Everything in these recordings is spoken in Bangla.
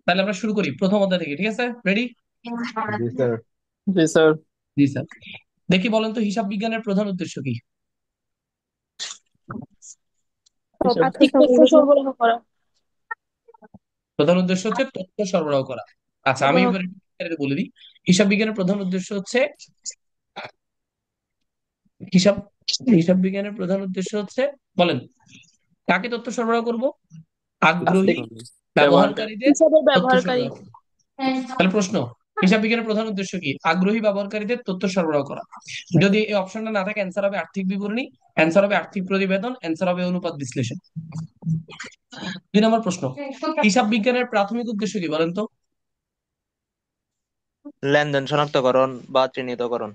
তাহলে আমরা শুরু করি প্রথম অধ্যায় থেকে, ঠিক আছে? রেডি? জি স্যার। জি স্যার। জি স্যার। দেখি বলেন তো হিসাব বিজ্ঞানের প্রধান উদ্দেশ্য কি? হিসাব আর্থিক তথ্য সরবরাহ করা। প্রধান উদ্দেশ্য হচ্ছে তথ্য সরবরাহ করা। আচ্ছা, আমি সরবরাহ। এবার একটু বলে দিই। হিসাব বিজ্ঞানের প্রধান উদ্দেশ্য হচ্ছে হিসাব হিসাব বিজ্ঞানের প্রধান উদ্দেশ্য হচ্ছে, বলেন, কাকে তথ্য সরবরাহ করব? আগ্রহী আর্থিক ব্যবহারকারী। ব্যবহারকারীদের হিসাবের তথ্য ব্যবহারকারী। সরবরাহ করা। তাহলে প্রশ্ন, হিসাব বিজ্ঞানের প্রধান উদ্দেশ্য কি? আগ্রহী ব্যবহারকারীদের তথ্য সরবরাহ করা। যদি এই অপশনটা না থাকে, অ্যান্সার হবে আর্থিক বিবরণী, অ্যান্সার হবে আর্থিক প্রতিবেদন, অ্যান্সার হবে অনুপাত বিশ্লেষণ। 2 নম্বর প্রশ্ন, হিসাব বিজ্ঞানের প্রাথমিক উদ্দেশ্য কি বলেন তো? লেনদেন শনাক্তকরণ বা চিহ্নিতকরণ।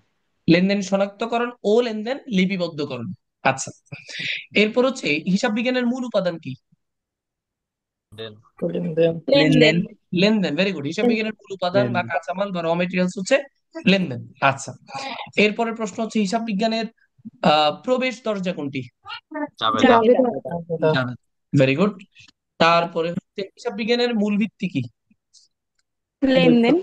লেনদেন শনাক্তকরণ ও লেনদেন লিপিবদ্ধকরণ। আচ্ছা, এরপর হচ্ছে হিসাব বিজ্ঞানের মূল উপাদান কি? দেন। লেনদেন। লেনদেন। লেনদেন, ভেরি গুড। হিসাব বিজ্ঞানের মূল উপাদান বা কাঁচামাল বা র মেটেরিয়ালস হচ্ছে লেনদেন। আচ্ছা, এরপরের প্রশ্ন হচ্ছে হিসাব বিজ্ঞানের প্রবেশ দরজা কোনটি? জাবেদা। জাবেদা। জানা, ভেরি গুড। তারপরে হচ্ছে হিসাব বিজ্ঞানের মূল ভিত্তি কি? লেনদেন।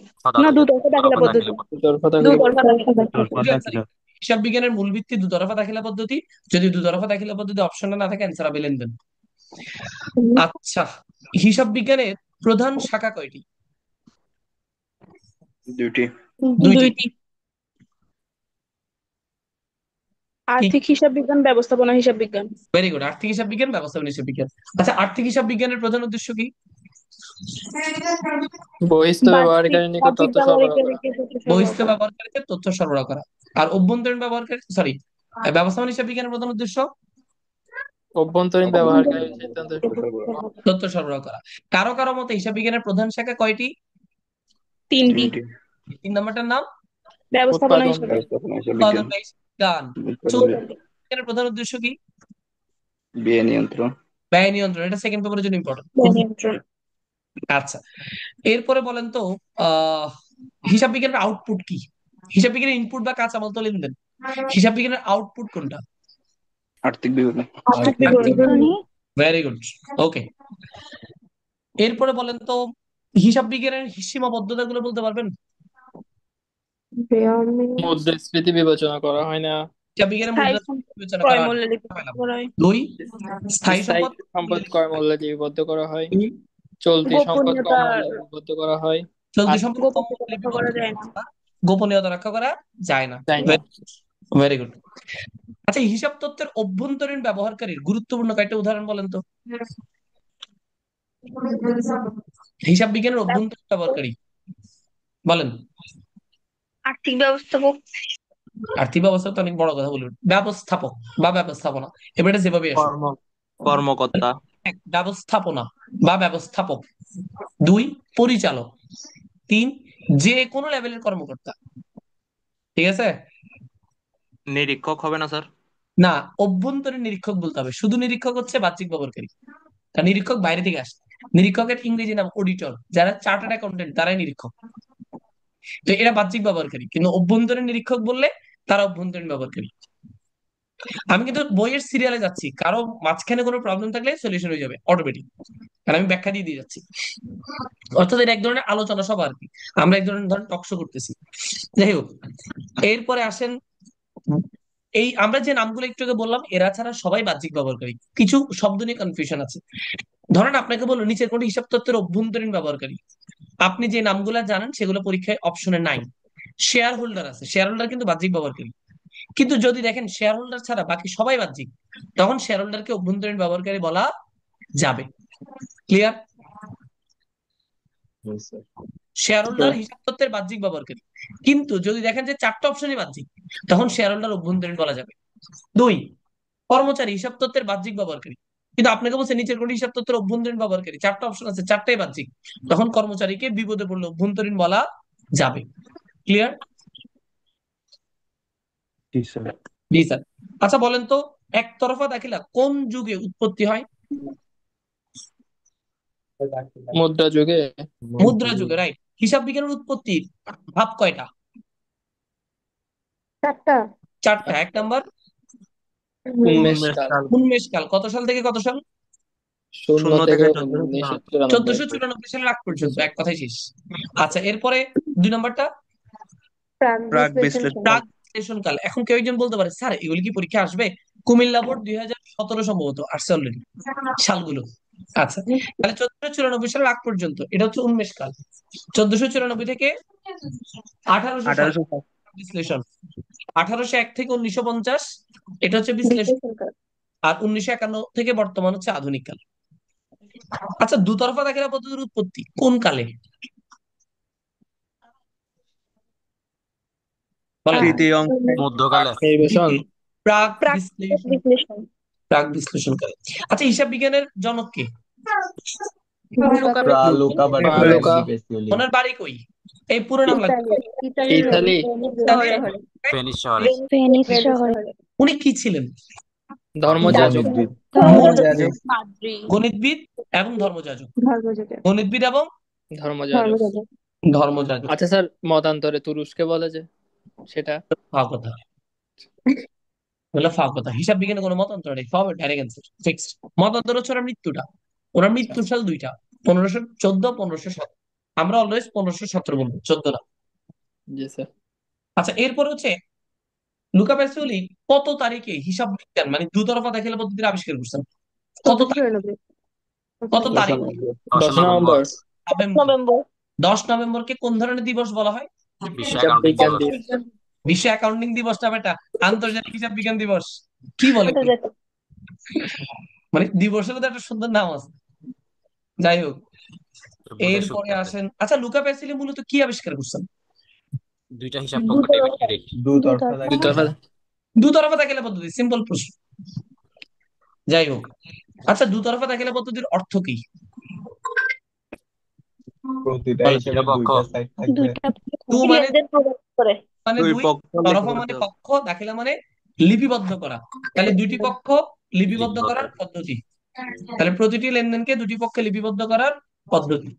না, তদারকি। দুতর্ফা দাখিলা তরফা পদ্ধতি। দাখিলা পদ্ধতি। দুতরফা দাখিলা দুতর্ফা দাখিলা Good answer. হিসাব বিজ্ঞানের মূল ভিত্তি দুতরফা দাখিলা পদ্ধতি। যদি দুতরফা দাখিলা পদ্ধতি অপশনে না থাকে, অ্যান্সার হবে লেনদেন। পদ্ধতি। আচ্ছা, হিসাব বিজ্ঞানের প্রধান শাখা কয়টি? দুটি। দুইটি। দুইটি। কি? আর্থিক হিসাব বিজ্ঞান, ব্যবস্থাপনা হিসাব বিজ্ঞান। ভেরি গুড, আর্থিক হিসাব বিজ্ঞান, ব্যবস্থাপনা হিসাব বিজ্ঞান। আচ্ছা, আর্থিক হিসাব বিজ্ঞানের প্রধান উদ্দেশ্য কি? বহিস্থ বাহ্যিক ব্যবহারকারীর নিকট বাহ্যিক তথ্য সরবরাহ করা। ব্যবহারকারীকে তথ্য সরবরাহ বহিঃস্থ করা। ব্যবহারকারীদের তথ্য সরবরাহ করা। আর অভ্যন্তরীণ ব্যবহারকারী, সরি, ব্যবস্থাপনা হিসাব বিজ্ঞানের প্রধান উদ্দেশ্য অভ্যন্তরীণ অভ্যন্তরীণ ব্যবহারকারীর সিদ্ধান্ত। ব্যবহারকারীকে তথ্য সরবরাহ করা। তথ্য সরবরাহ করা। কারো কারো মতে হিসাব বিজ্ঞানের প্রধান শাখা কয়টি? তিনটি। তিনটি। 3 নম্বরটার নাম ব্যবস্থাপনা উৎপাদন। হিসাব বিজ্ঞান। ব্যবস্থাপনা হিসাব উৎপাদন বিজ্ঞান। ব্যয় বিজ্ঞান। উৎপাদন চৌদ্দ বিজ্ঞান। বিজ্ঞানের প্রধান উদ্দেশ্য কি? ব্যয় নিয়ন্ত্রণ। ব্যয় নিয়ন্ত্রণ। এটা সেকেন্ড পেপারের জন্য ইম্পর্টেন্ট। ব্যয় নিয়ন্ত্রণ। আচ্ছা, এরপরে বলেন তো, আহ হিসাব বিজ্ঞানের আউটপুট কি? হিসাব বিজ্ঞানের ইনপুট বা কাঁচামাল তো লেনদেন। হিসাব বিজ্ঞানের আউটপুট কোনটা? আর্থিক বিবরণী। আর্থিক বিবরণী। Very good. ওকে, এরপরে বলেন তো, হিসাব বিজ্ঞানের সীমাবদ্ধতা গুলো বলতে পারবেন? মুদ্রাস্ফীতি বিবেচনা করা হয় না। হিসাব বিজ্ঞানের স্থায়ী মুদ্রা সম্পদ বিবেচনা করা ক্রয় হয় না। মূল্যে লিপিবদ্ধ করা হয়। 2, স্থায়ী স্থায়ী সম্পদ সম্পদ কর মূল্যে লিপিবদ্ধ করা হয়। 3, চলতি সম্পদ কম গোপনীয়তা। মূল্যে লিপিবদ্ধ করা হয়। চলতি আর সম্পদ কম গোপনীয়তা মূল্যে রক্ষা লিপিবদ্ধ করা করা যায় না। হয় না। গোপনীয়তা রক্ষা করা যায় না। তাই না? Very good. আচ্ছা, এই হিসাব তত্ত্বের অভ্যন্তরীণ ব্যবহারকারীর গুরুত্বপূর্ণ কয়েকটা উদাহরণ বলেন তো। হিসাব বিজ্ঞানের অভ্যন্তরীণ ব্যবহারকারী বলেন। আর্থিক ব্যবস্থাপক। আর্থিক ব্যবস্থা তো অনেক বড় কথা বলবেন, ব্যবস্থাপক বা ব্যবস্থাপনা, এবার এটা যেভাবে আসুক। কর্ম কর্মকর্তা। 1, ব্যবস্থাপনা বা ব্যবস্থাপক। 2, পরিচালক। 3, যে কোনো লেভেলের কর্মকর্তা। ঠিক আছে? নিরীক্ষক হবে না স্যার? না, অভ্যন্তরীণ নিরীক্ষক বলতে হবে। শুধু নিরীক্ষক হচ্ছে বাহ্যিক ব্যবহারকারী, কারণ নিরীক্ষক বাইরে থেকে আসে। নিরীক্ষকের ইংরেজি নাম অডিটর, যারা চার্টার্ড অ্যাকাউন্টেন্ট তারাই নিরীক্ষক। তো এরা বাহ্যিক ব্যবহারকারী, কিন্তু অভ্যন্তরীণ নিরীক্ষক বললে তারা অভ্যন্তরীণ ব্যবহারকারী। আমি কিন্তু বইয়ের সিরিয়ালে যাচ্ছি, কারো মাঝখানে কোনো প্রবলেম থাকলে সলিউশন হয়ে যাবে অটোমেটিক, কারণ আমি ব্যাখ্যা দিয়ে দিয়ে যাচ্ছি। অর্থাৎ এটা এক ধরনের আলোচনা সভা আর কি। আমরা এক ধরনের ধরেন টকশো করতেছি। যাই হোক, এরপরে আসেন, এই আমরা যে নামগুলো একটু আগে বললাম, এরা ছাড়া সবাই বাহ্যিক ব্যবহারকারী। কিছু শব্দ নিয়ে কনফিউশন আছে। ধরেন আপনাকে বললো নিচের কোনটি হিসাব তত্ত্বের অভ্যন্তরীণ ব্যবহারকারী, আপনি যে নামগুলো জানেন সেগুলো পরীক্ষায় অপশনে নাই। শেয়ার হোল্ডার আছে, শেয়ার হোল্ডার কিন্তু বাহ্যিক ব্যবহারকারী। কিন্তু যদি দেখেন শেয়ার হোল্ডার ছাড়া বাকি সবাই বাহ্যিক, তখন শেয়ার হোল্ডারকে অভ্যন্তরীণ ব্যবহারকারী বলা যাবে। ক্লিয়ার? শেয়ার হোল্ডার হিসাব তত্ত্বের বাহ্যিক ব্যবহারকারী, কিন্তু যদি দেখেন যে 4টা অপশনই বাহ্যিক, তখন শেয়ার হোল্ডার অভ্যন্তরীণ বলা যাবে। 2, কর্মচারী হিসাব তত্ত্বের বাহ্যিক ব্যবহারকারী, কিন্তু আপনাকে বলছে নিচের কোনটি হিসাব তত্ত্বের অভ্যন্তরীণ ব্যবহারকারী, 4টা অপশন আছে, 4টাই বাহ্যিক, তখন কর্মচারীকে বিপদে পড়লে অভ্যন্তরীণ বলা যাবে। ক্লিয়ার? জি স্যার। জি স্যার। আচ্ছা বলেন তো, একতরফা দাখিলা কোন যুগে উৎপত্তি হয়? মুদ্রা যুগে। মুদ্রা যুগে, রাইট। হিসাব বিজ্ঞানের উৎপত্তির ধাপ কয়টা? চারটা। 4টা। 1 নাম্বার উন্মেষ উন্মেষ কাল। কাল। উন্মেষ কাল, কত সাল থেকে কত সাল? শূন্য শূন্য থেকে থেকে 1994। 1494 সালের আগ পর্যন্ত, এক কথাই শেষ। আচ্ছা, এরপরে 2 নম্বরটা প্রাক প্রাক বিশ্লেষণ। বিশ্লেষণকাল। এখন কেউ একজন বলতে পারে, স্যার এগুলি কি পরীক্ষা আসবে? কুমিল্লা বোর্ড 2017 সম্ভবত আসছে অলরেডি সালগুলো। আচ্ছা, তাহলে 1494 সালের আগ পর্যন্ত এটা হচ্ছে উন্মেষ কাল। 1494 থেকে 1800 সাল 1860। বিশ্লেষণ। 1801 থেকে 1950 এটা হচ্ছে বিশ্লেষণ। আর 1951 থেকে বর্তমান হচ্ছে আধুনিক কাল। আচ্ছা, দুতরফা দাখিলা পদ্ধতির উৎপত্তি কোন কালে বলেন? তৃতীয় অংশ। মধ্যকালে। নির্বাচন। প্রাক প্রাক বিশ্লেষণ বিশ্লেষণ। প্রাক বিশ্লেষণ কালে। আচ্ছা, হিসাব বিজ্ঞানের জনক কে? প্রালুকা বা প্রালুকা। ওনার বাড়ি কই? এই পুরো নাম লাগবে। ইতালি। তাহলে ফেনীর শহরে। ভেনিস শহরে। উনি কি ছিলেন? ধর্মযাজক। গণিতবিদ। ধর্মযাজক, পাদ্রী। গণিতবিদ এবং ধর্মযাজক। গণিতবিদ এবং ধর্মযাজক। ধর্মযাজক। আচ্ছা স্যার, মতান্তরে তুরস্কে বলে যে সেটা ফাও কথা, বলে ফাও কথা। হিসাব বিজ্ঞানে কোনো মতান্তর নেই, সব ডাইরেক্ট অ্যান্সার ফিক্সড। মতান্তর হচ্ছে ওনার মৃত্যুটা। ওনার মৃত্যুর সাল দুইটা, 1514, 1517। আমরা অলওয়েজ 1517 বলবো, 14 না। জি স্যার। আচ্ছা, এরপর হচ্ছে লুকা প্যাসিওলি কত তারিখে হিসাব বিজ্ঞান মানে দুতরফা দাখিলা পদ্ধতির আবিষ্কার করছেন? কত তারিখ? কত তারিখ? 10 নভেম্বর। নভেম্বর। নভেম্বর। 10 নভেম্বরকে কোন ধরনের দিবস বলা হয়? বিশ্ব হিসাব অ্যাকাউন্টিং বিজ্ঞান দিবস। দিবস। বিশ্ব অ্যাকাউন্টিং দিবস না বেটা, আন্তর্জাতিক হিসাব বিজ্ঞান দিবস। কি বলে এগুলো? মানে দিবসের তো একটা সুন্দর নাম আছে। যাই হোক, বুধের এরপরে শুক্রবার। আসেন। আচ্ছা, লুকা প্যাসিলি মূলত কি আবিষ্কার করছেন? দুইটা হিসাব পক্ষ ডেবিট ক্রেডিট। দুতরফা। দুতরফা দাখিলা পদ্ধতি, সিম্পল প্রশ্ন। যাই হোক, আচ্ছা, দুতরফা দাখিলা পদ্ধতির অর্থ কি? প্রতিটা বলেন। হিসেবে পক্ষ। দুইটা সাইড থাকবে। দুইটা টু মানে লেনদেন প্রকাশ করে। দুই দুই, পক্ষ তরফা মানে লিপিবদ্ধ। পক্ষ, দাখিলা মানে লিপিবদ্ধ করা। তাহলে দুইটি পক্ষ লিপিবদ্ধ করার পদ্ধতি। তাহলে প্রতিটি লেনদেনকে দুটি পক্ষে লিপিবদ্ধ করার পদ্ধতি।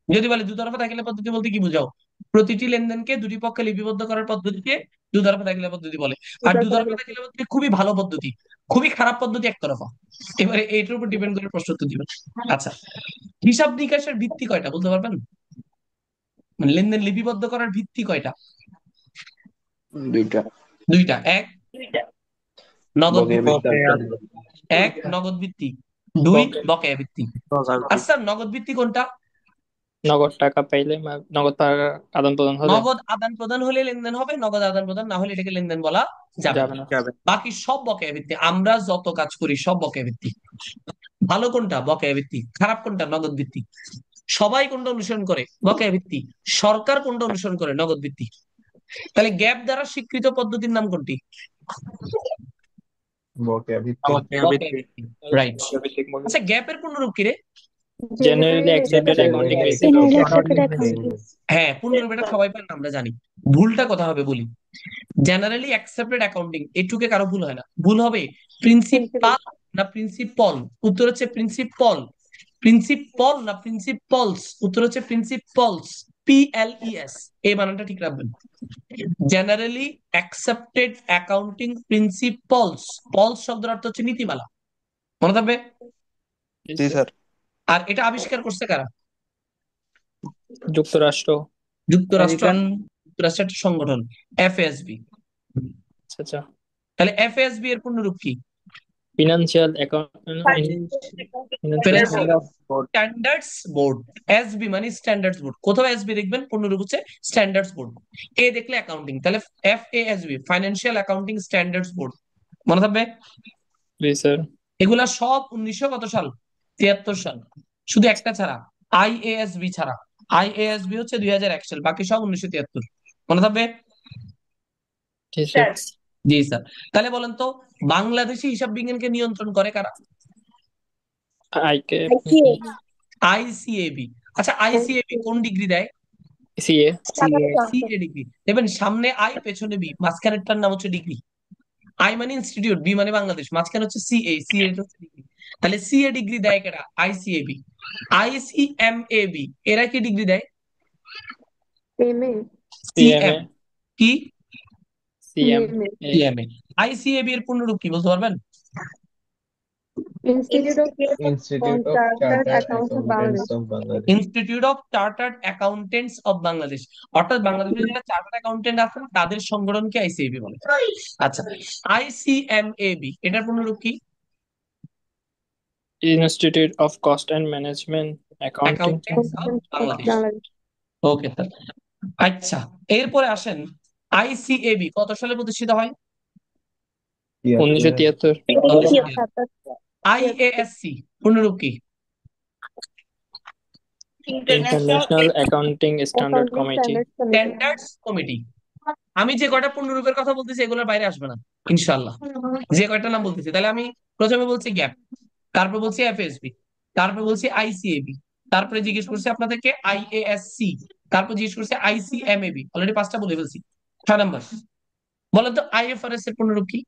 যদি বলে দুতরফা দাখিলা পদ্ধতি বলতে কি বুঝাও? প্রতিটি লেনদেনকে দুটি পক্ষে লিপিবদ্ধ করার পদ্ধতিকে দুতরফা দাখিলা পদ্ধতি বলে। আর দুতরফা দাখিলা পদ্ধতি খুবই ভালো পদ্ধতি, খুবই খারাপ পদ্ধতি একতরফা। এবারে এইটার উপর ডিপেন্ড করে প্রশ্ন উত্তর দিবেন। আচ্ছা, হিসাব নিকাশের ভিত্তি কয়টা বলতে পারবেন? মানে লেনদেন লিপিবদ্ধ করার ভিত্তি কয়টা? দুইটা। দুইটা। এক, নগদ বকেয়া ভিত্তি। ভিত্তি। এক, নগদ ভিত্তি। দুই, বকেয়া। বকেয়া ভিত্তি। আচ্ছা, নগদ ভিত্তি কোনটা? নগদ টাকা পাইলে নগদ টাকা আদান প্রদান হলে নগদ আদান প্রদান হলে লেনদেন হবে, নগদ আদান প্রদান না হলে এটাকে লেনদেন বলা যাবে যাবে না। না। বাকি সব বকেয়া ভিত্তি। আমরা যত কাজ করি সব বকেয়া ভিত্তি। ভালো কোনটা? বকেয়া ভিত্তি। খারাপ কোনটা? নগদ ভিত্তি। সবাই কোনটা অনুসরণ করে? বকেয়া ভিত্তি। সরকার কোনটা অনুসরণ করে? নগদ ভিত্তি। তাহলে গ্যাপ দ্বারা স্বীকৃত পদ্ধতির নাম কোনটি? বকেয়া ভিত্তি। বকেয়া ভিত্তি। রাইট। আচ্ছা, গ্যাপের পূর্ণরূপ কি রে? জেনারেলি অ্যাকসেপ্টেড অ্যাকাউন্টিং হ্যাঁ, পূর্ণরূপ এটা সবাই পায় না, আমরা জানি। ভুলটা কথা হবে বলি। জেনারেলি অ্যাকসেপ্টেড অ্যাকাউন্টিং, এটুকে কারো ভুল হয় না। ভুল হবে প্রিন্সিপাল না প্রিন্সিপল? উত্তর হচ্ছে প্রিন্সিপল। প্রিন্সিপল না প্রিন্সিপলস? উত্তর হচ্ছে প্রিন্সিপলস। PLES, এই বানানটা ঠিক রাখবেন। Generally accepted accounting principles. Paul's শব্দের অর্থ হচ্ছে নীতিমালা, মনে থাকবে। জি স্যার। আর এটা আবিষ্কার করছে কারা? যুক্তরাষ্ট্র। যুক্তরাষ্ট্র। যুক্তরাষ্ট্রের একটা সংগঠন, FASB। আচ্ছা। তাহলে FASB এর পূর্ণরূপ কি? Financial standards board. এসবি মানে স্ট্যান্ডার্ডস বোর্ড। কোথাও এসবি দেখবেন পূর্ণরূপ হচ্ছে স্ট্যান্ডার্ডস বোর্ড। এ দেখলে অ্যাকাউন্টিং, তাহলে FASB financial accounting standards board, মনে থাকবে। জি স্যার। এগুলা সব 1900 কত সাল? 73 সাল। শুধু একটা ছাড়া, IASB ছাড়া। IASB হচ্ছে 2001 সাল, বাকি সব 1973, মনে থাকবে। জি স্যার। জি স্যার। তাহলে বলেন তো, বাংলাদেশি হিসাব বিজ্ঞানকে নিয়ন্ত্রণ করে কারা? আইকে ICAB। আচ্ছা, ICAB কোন ডিগ্রি দেয়? সিএ। CA ডিগ্রি দেখবেন, সামনে আই পেছনে বি, মাঝখানেরটার নাম হচ্ছে ডিগ্রি। আই মানে ইনস্টিটিউট, বি মানে বাংলাদেশ, মাঝখানে হচ্ছে সিএ হচ্ছে ডিগ্রি। তাহলে সিএ ডিগ্রি দেয় কেডা? ICAB। ICMAB এরা কি ডিগ্রি দেয়? সিএমএ। CM কি? CM CMA। ICAB এর পূর্ণরূপ কি বলতে পারবেন? Institute of Institute of Chartered Chartered Accountants of Accountants Bangladesh. of Bangladesh. Institute of chartered accountants of Bangladesh, অর্থাৎ বাংলাদেশের যারা চার্টার্ড অ্যাকাউন্টেন্ট আছে তাদের সংগঠনকে আইসিএবি বলে। আচ্ছা, আইসিএমএবি এটার পূর্ণরূপ কি? Institute of Cost and Management Accounting. Accountants of Accountants of Bangladesh. Bangladesh. Okay sir. আচ্ছা, এরপরে আসেন আইসিএবি কত সালে প্রতিষ্ঠিত হয়? 1973 আইএএসসি পূর্ণরূপ কি? International Accounting Standard Accounting Committee. Standards Committee. Standards committee. আমি যে কয়টা পূর্ণরূপের কথা বলতেছি এগুলোর বাইরে আসবে না ইনশাআল্লাহ। যে কয়টা নাম বলতেছি, তাহলে আমি প্রথমে বলছি গ্যাপ, তারপর বলছি এফএসবি, তারপর বলছি আইসিএবি, তারপরে জিজ্ঞেস করছি আপনাদেরকে আইএএসসি, তারপর জিজ্ঞেস করছি আইসিএমএবি, অলরেডি 5টা বলে ফেলছি। 6 নাম্বার বলেন তো আইএফআরএস এর পূর্ণরূপ কি?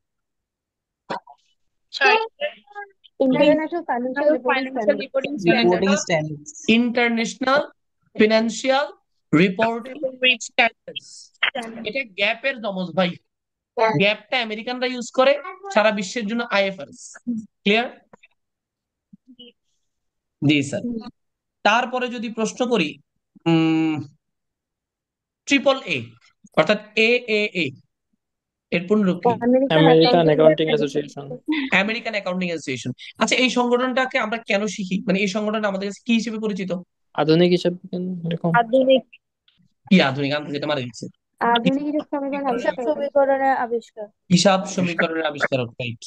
International Financial Reporting Standards. International financial reporting standards. এটা গ্যাপের জমজ ভাই। গ্যাপটা আমেরিকানরা ইউজ করে, সারা বিশ্বের জন্য আইএফআরএস। ক্লিয়ার? জি স্যার। তারপরে যদি প্রশ্ন করি ট্রিপল এ অর্থাৎ এ এর পূর্ণরূপ কি? American Accounting Association. American accounting association. আচ্ছা, এই সংগঠনটাকে আমরা কেন শিখি, মানে এই সংগঠনটা আমাদের কাছে কি হিসেবে পরিচিত? আধুনিক হিসাব বিজ্ঞান এরকম। কি আধুনিক? আনতে যেটা মারা দিচ্ছে আধুনিক হিসাব সমীকরণের আবিষ্কার। হিসাব সমীকরণের আবিষ্কারক, রাইট।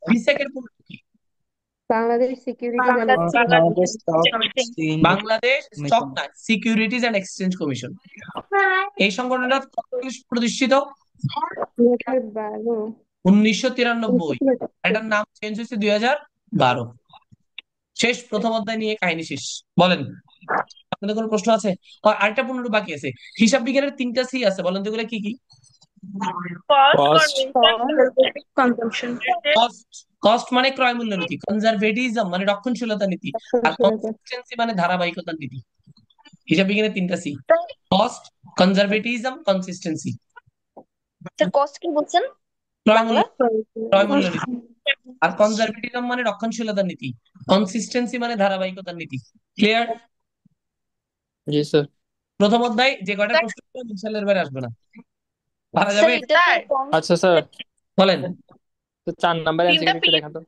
বিসেকের পূর্ণরূপ কি? Bangladesh securities and Bangladesh stock না, সিকিউরিটিজ এন্ড এক্সচেঞ্জ কমিশন। এই সংগঠনটা কত সালে প্রতিষ্ঠিত? 2012। 1993। এটার নাম চেঞ্জ হয়েছে 2012। শেষ, প্রথম অধ্যায় নিয়ে কাহিনী শেষ। বলেন, আপনাদের কোনো প্রশ্ন আছে? আরেকটা পূর্ণরূপ বাকি আছে। হিসাব বিজ্ঞানের 3টা সি আছে, বলেন তো এগুলো কি কি? Cost. কস্ট, কস্ট মানে ক্রয় মূল্য নীতি, কনজারভেটিজম মানে রক্ষণশীলতা নীতি, আর কনসিস্টেন্সি মানে ধারাবাহিকতার নীতি। হিসাব বিজ্ঞানের 3টা C: cost, conservatism, consistency. Cost কি বলছেন? ক্রয় মূল্য নীতি। আর কনজারভেটিজম মানে রক্ষণশীলতার নীতি, কনসিস্টেন্সি মানে ধারাবাহিকতার নীতি। ক্লিয়ার? জি স্যার। প্রথম অধ্যায় যে কয়টা প্রশ্ন ইনশাআল্লাহ এর বাইরে আসবে না। পারা যাবে? আচ্ছা স্যার, বলেন। তো 4 নাম্বার এমসিকিউ একটু দেখান তো।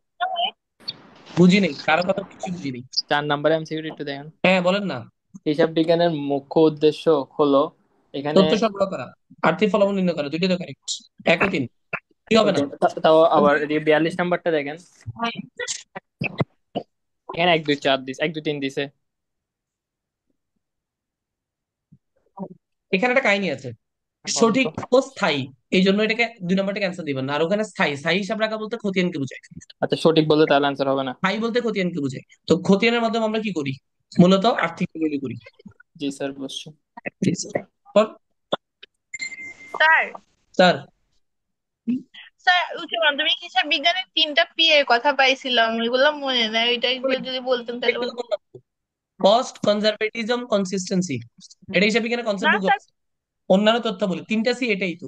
বুঝি নেই, কারো কথা কিছু বুঝি নেই। 4 নাম্বার এমসিকিউ একটু দেখান। হ্যাঁ বলেন না। হিসাব বিজ্ঞানের মুখ্য উদ্দেশ্য হলো এখানে তথ্য সংগ্রহ করা, আর্থিক ফলাফল নির্ণয় করা, দুইটাই তো কারেক্ট। 1 ও 3 কি হবে না? তাও আবার 42 নাম্বারটা দেখেন, এখানে 1 2 4 দিছে, 1 2 3 দিছে। এখানে একটা কাহিনী আছে। সঠিক ও স্থায়ী, এই জন্য এটাকে 2 নম্বরটা ক্যান্সেল দিবেন না। আর ওখানে স্থায়ী, স্থায়ী হিসাব রাখা বলতে খতিয়ানকে বোঝায়। আচ্ছা, সঠিক বললে তাহলে অ্যান্সার হবে না। স্থায়ী বলতে খতিয়ানকে বোঝায়। তো খতিয়ানের মাধ্যমে আমরা কি করি? মূলত আর্থিক প্রণালী করি। জি স্যার, বুঝছি। স্যার স্যার স্যার উচ্চ মাধ্যমিক হিসাব বিজ্ঞানের 3টা পি এর কথা পাইছিলাম, ওইগুলো মনে নাই, ওইটা একটু যদি বলতেন তাহলে ভালো। কস্ট, কনজারভেটিজম, কনসিস্টেন্সি, এটা হিসাব বিজ্ঞানের কনসেপ্ট। না স্যার, অন্যান্য তথ্য বলি, 3টা সি, এটাই তো।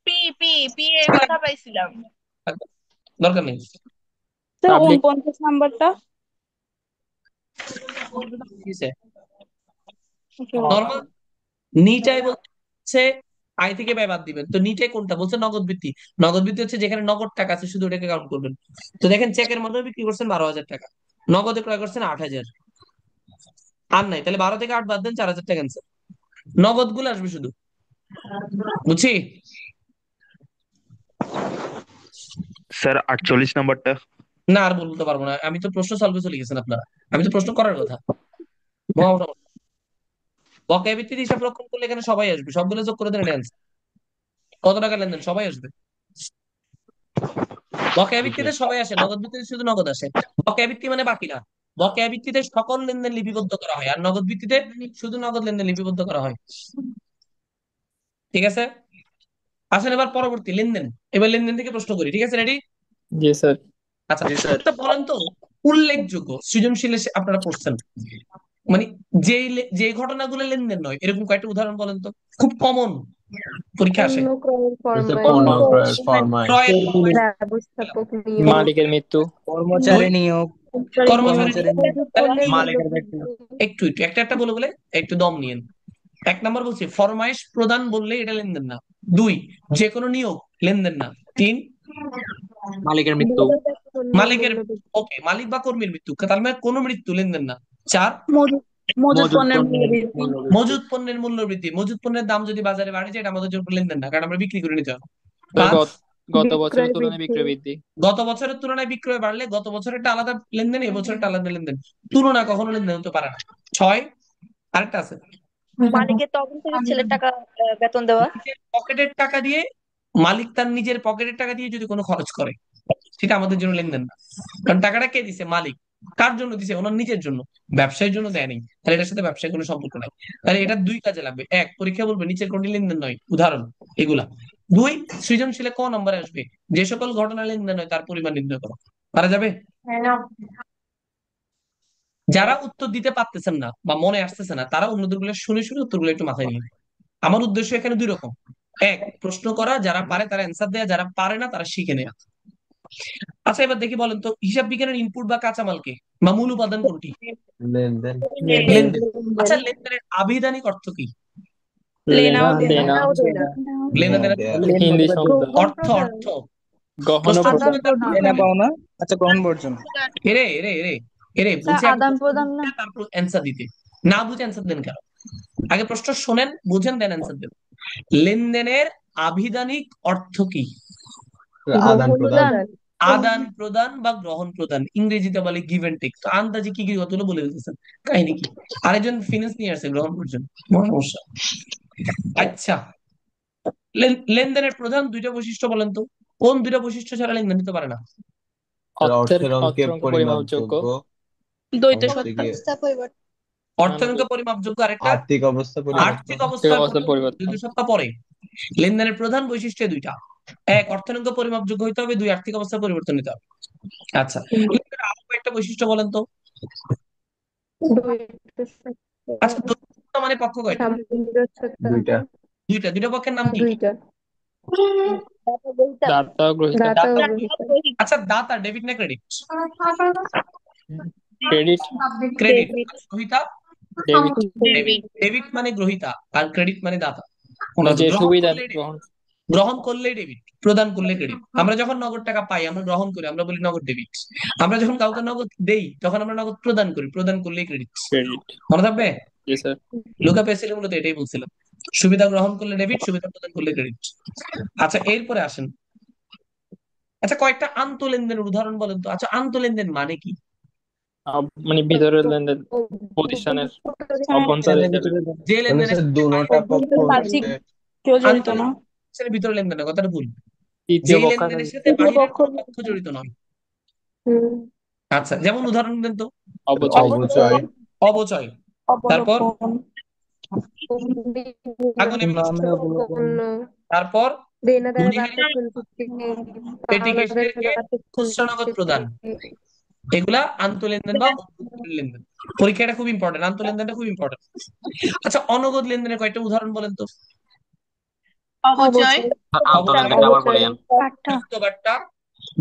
পি পি পি এর কথা পাইছিলাম। দরকার নেই। স্যার Public- 49 নাম্বারটা নরমাল নিটাই বলছে আয় থেকে ব্যয় বাদ দিবেন। তো নিটাই কোনটা বলছে? নগদ বৃত্তি। নগদ বৃত্তি হচ্ছে যেখানে নগদ টাকা আছে, শুধু ওটাকে কাউন্ট করবেন। তো দেখেন, চেকের মাধ্যমে বিক্রি করছেন 12,000 টাকা, নগদে ক্রয় করছেন 8,000, আর নাই, তাহলে 12 থেকে 8 বাদ দেন, 4,000 টাকা অ্যান্সার। নগদ গুলো আসবে শুধু, বুঝছি? স্যার 48 নাম্বারটা। না, আর বলতে পারবো না, আমি তো প্রশ্ন সলভে চলে গেছেন আপনারা। আমি তো প্রশ্ন করার কথা। বকেয়া ভিত্তিতে হিসাব রক্ষণ করলে এখানে সবাই আসবে, সবগুলো যোগ করে দেন, এটা answer। কত টাকা লেনদেন সবাই আসবে। বকেয়া ভিত্তিতে সবাই আসে, নগদ ভিত্তিতে শুধু নগদ আসে। বকেয়া ভিত্তি মানে বাকি না, বকেয়া ভিত্তিতে সকল লেনদেন লিপিবদ্ধ করা হয়, আর নগদ ভিত্তিতে শুধু নগদ লেনদেন লিপিবদ্ধ করা হয়। ঠিক আছে, আসেন এবার পরবর্তী লেনদেন। এবার লেনদেন থেকে প্রশ্ন করি, ঠিক আছে? রেডি? জি স্যার। আচ্ছা, তো বলেন তো উল্লেখযোগ্য সৃজনশীল আপনারা পড়ছেন, মানে যে ঘটনাগুলো লেনদেন নয়, এরকম কয়েকটা উদাহরণ বলেন তো, খুব কমন পরীক্ষা আসে। পণ্য ক্রয়ের হচ্ছে ফরমাইশ, পণ্য ক্রয়ের ফরমাইশ, ক্রয়ের ফরমাইশ, ব্যবস্থাপক নিয়োগ, মালিকের মৃত্যু, দুই কর্মচারী নিয়োগ, কর্মচারী কর্মচারী নিয়োগ। নিয়োগ, মজুত তাহলে পণ্যের মালিকের মূল্যবৃদ্ধি, মৃত্যু, একটু একটু একটা একটা বলে বলে একটু দম নিয়েন। এক নাম্বার বলছি ফরমাইশ প্রদান বললে এটা লেনদেন না। দুই, যে কোনো নিয়োগ লেনদেন না। তিন, মালিকের মৃত্যু, বিক্রয়জাত পণ্যের মালিকের, মূল্যবৃদ্ধি, ওকে, মালিক বা কর্মীর মৃত্যু, তার মানে কোনো মৃত্যু লেনদেন না। চার, মজুত মজুত মজুত পণ্যের পণ্যের মূল্যবৃদ্ধি। মূল্যবৃদ্ধি, মজুদ পণ্যের মূল্য বৃদ্ধি। মজুদ পণ্যের দাম যদি বাজারে বাড়ে যায় এটা আমাদের জন্য লেনদেন না, কারণ আমরা বিক্রি করে নিতে হবে। স্যার পাঁচ, গত বছরের বিক্রয় তুলনায় বৃদ্ধি, বিক্রয় বৃদ্ধি, গত বছরের তুলনায় বিক্রয় বাড়লে গত বছরেরটা আলাদা লেনদেন, এবছরটা আলাদা লেনদেন, তুলনা কখনো লেনদেন হতে পারে না। ছয়, আরেকটা আছে, মালিকের তদন্ত ছেলের টাকা বেতন দেওয়া, নিজের পকেটের টাকা দিয়ে, মালিক তার নিজের পকেটের টাকা দিয়ে যদি কোনো খরচ করে সেটা আমাদের জন্য লেনদেন না, কারণ টাকাটা কে দিছে? মালিক। কার জন্য দিছে? ওনার নিজের জন্য, ব্যবসায়ের জন্য দেয়নি, তাহলে এটার সাথে ব্যবসায় কোনো সম্পর্ক নাই। তাহলে এটা দুই কাজে লাগবে। এক, পরীক্ষা বলবে নিচের কোনটি লেনদেন নয়, উদাহরণ এগুলা। দুই, সৃজনশীলে ক নম্বরে আসবে যে সকল ঘটনা লেনদেন হয় তার পরিমাণ নির্ণয় করো। পারা যাবে? যারা উত্তর দিতে পারতেছেন না বা মনে আসতেছে না তারা অন্যদের গুলো শুনে শুনে উত্তরগুলো একটু মাথায় নিয়ে। আমার উদ্দেশ্য এখানে দুই রকম। এক, প্রশ্ন করা, যারা পারে তারা অ্যান্সার দেয়া, যারা পারে না তারা শিখে নেয়া। আচ্ছা এবার দেখি বলেন তো, হিসাব বিজ্ঞানের ইনপুট বা কাঁচামালকে বা মূল উপাদান কোনটি? লেনদেন, লেনদেন। আচ্ছা লেনদেনের আবিধানিক অর্থ কি? লেনা ও দেনা। দেনা, লেনা দেনা হিন্দি শব্দ, অর্থ, অর্থ গহন ও প্রশ্ন প্রদান, শুনে দেনা পাওনা, আচ্ছা গ্রহণ বর্জন, এরে এরে এরে এরে বলছে আগে আদান প্রশ্ন প্রদান না, বুঝতে, তারপর অ্যান্সার দিতে। না বুঝে অ্যান্সার দেন কেন? আগে প্রশ্ন শোনেন, বুঝেন, দেন অ্যান্সার দেন। লেনদেনের আবিধানিক অর্থ কি? আদান প্রদান, আদান প্রদান বা গ্রহণ প্রদান, ইংরেজিতে বলে গিভ এন্ড টেক। তো আন্দাজে কি কি কতগুলো বলে দিতেছেন, কাহিনী কি? আরেকজন ফিনান্স নিয়ে আসছে গ্রহণ করছেন, বড় সমস্যা। আচ্ছা, লেনদেনের প্রধান দুইটা বৈশিষ্ট্য বলেন তো, কোন দুইটা বৈশিষ্ট্য ছাড়া লেনদেন হতে পারে না? অর্থের অঙ্কে অর্থের অঙ্ক পরিমাপযোগ্য, দ্বৈত হচ্ছে সত্তা। গিয়ে অর্থায়নকে পরিমাপযোগ্য, আরেকটা আর্থিক অবস্থা পরিবর্তন, আর্থিক আর্থিক অবস্থার অবস্থার পরিবর্তন, দুই সপ্তাহ পরে। লেনদেনের প্রধান বৈশিষ্ট্য দুইটা, এক, অর্থায়নকে পরিমাপযোগ্য হইতে হবে, দুই, আর্থিক অবস্থার পরিবর্তন হতে হবে। আচ্ছা, লেনদেনের আরো কয়েকটা বৈশিষ্ট্য বলেন তো। আচ্ছা, দ্বৈত সত্তা মানে পক্ষ কয়টা? দুইটা, দুইটা। দুইটা পক্ষের নাম কি? দুইটা, দাতা ও গ্রহীতা, দাতা ও দাতা। গ্রহীতা, আচ্ছা, দাতা ডেবিট না ক্রেডিট? Credit, credit. গ্রহীতা ডেবিট, ডেবিট। ডেবিট মানে গ্রহীতা আর ক্রেডিট মানে দাতা। যে গ্রহণ সুবিধা করলেই debit, গ্রহণ, গ্রহণ করলেই ডেবিট, প্রদান করলে ক্রেডিট। আমরা যখন নগদ টাকা পাই আমরা গ্রহণ করি, আমরা বলি নগদ ডেবিট। আমরা যখন কাউকে নগদ দেই তখন আমরা নগদ প্রদান করি, প্রদান করলেই ক্রেডিট। ক্রেডিট, মনে থাকবে? জি স্যার, লুকা পেসিল মূলত এটাই বলছিলাম, সুবিধা গ্রহণ করলে ডেবিট, সুবিধা প্রদান করলে ক্রেডিট। আচ্ছা এরপরে আসেন, আচ্ছা কয়েকটা আন্ত লেনদেনের উদাহরণ বলেন তো। আচ্ছা আন্ত লেনদেন মানে কি? মানে ভিতরের লেনদেন, প্রতিষ্ঠানের অভ্যন্তরে প্রতিষ্ঠানের ভিতরে যে মানে লেনদেনের হচ্ছে দুটা পক্ষ বাহ্যিক হচ্ছে কেউ জড়িত আন্ত না। লেনদেনের ভিতরে লেনদেন না, কথাটা ভুল। তৃতীয় যেই পক্ষ, লেনদেনের সাথে বাহিরের কোনো পক্ষ জড়িত নয়। আচ্ছা যেমন উদাহরণ দেন তো। অপচয়, অবচয়, অবচয়, তারপর অবলোকন, আগুনে বিনষ্ট, ইমামে অবলোকন, তারপর দেনাদারের ধনী বার্ষিক সন্তুষ্টি, পেটি পাওনাদারের ক্যাশিয়ারকে বার্ষিক খুচরা নগদ সন্তুষ্টি, প্রদান, এগুলা আন্ত লেনদেন বা অভ্যন্তরীণ লেনদেন। পরীক্ষাটা খুব ইম্পর্টেন্ট, আন্ত লেনদেনটা খুব ইম্পর্টেন্ট। আচ্ছা অনগদ লেনদেনের কয়েকটা উদাহরণ বলেন তো। অবচয়, আন্তঃলেনদেনটা আবার বলিয়েন। বাট্টা,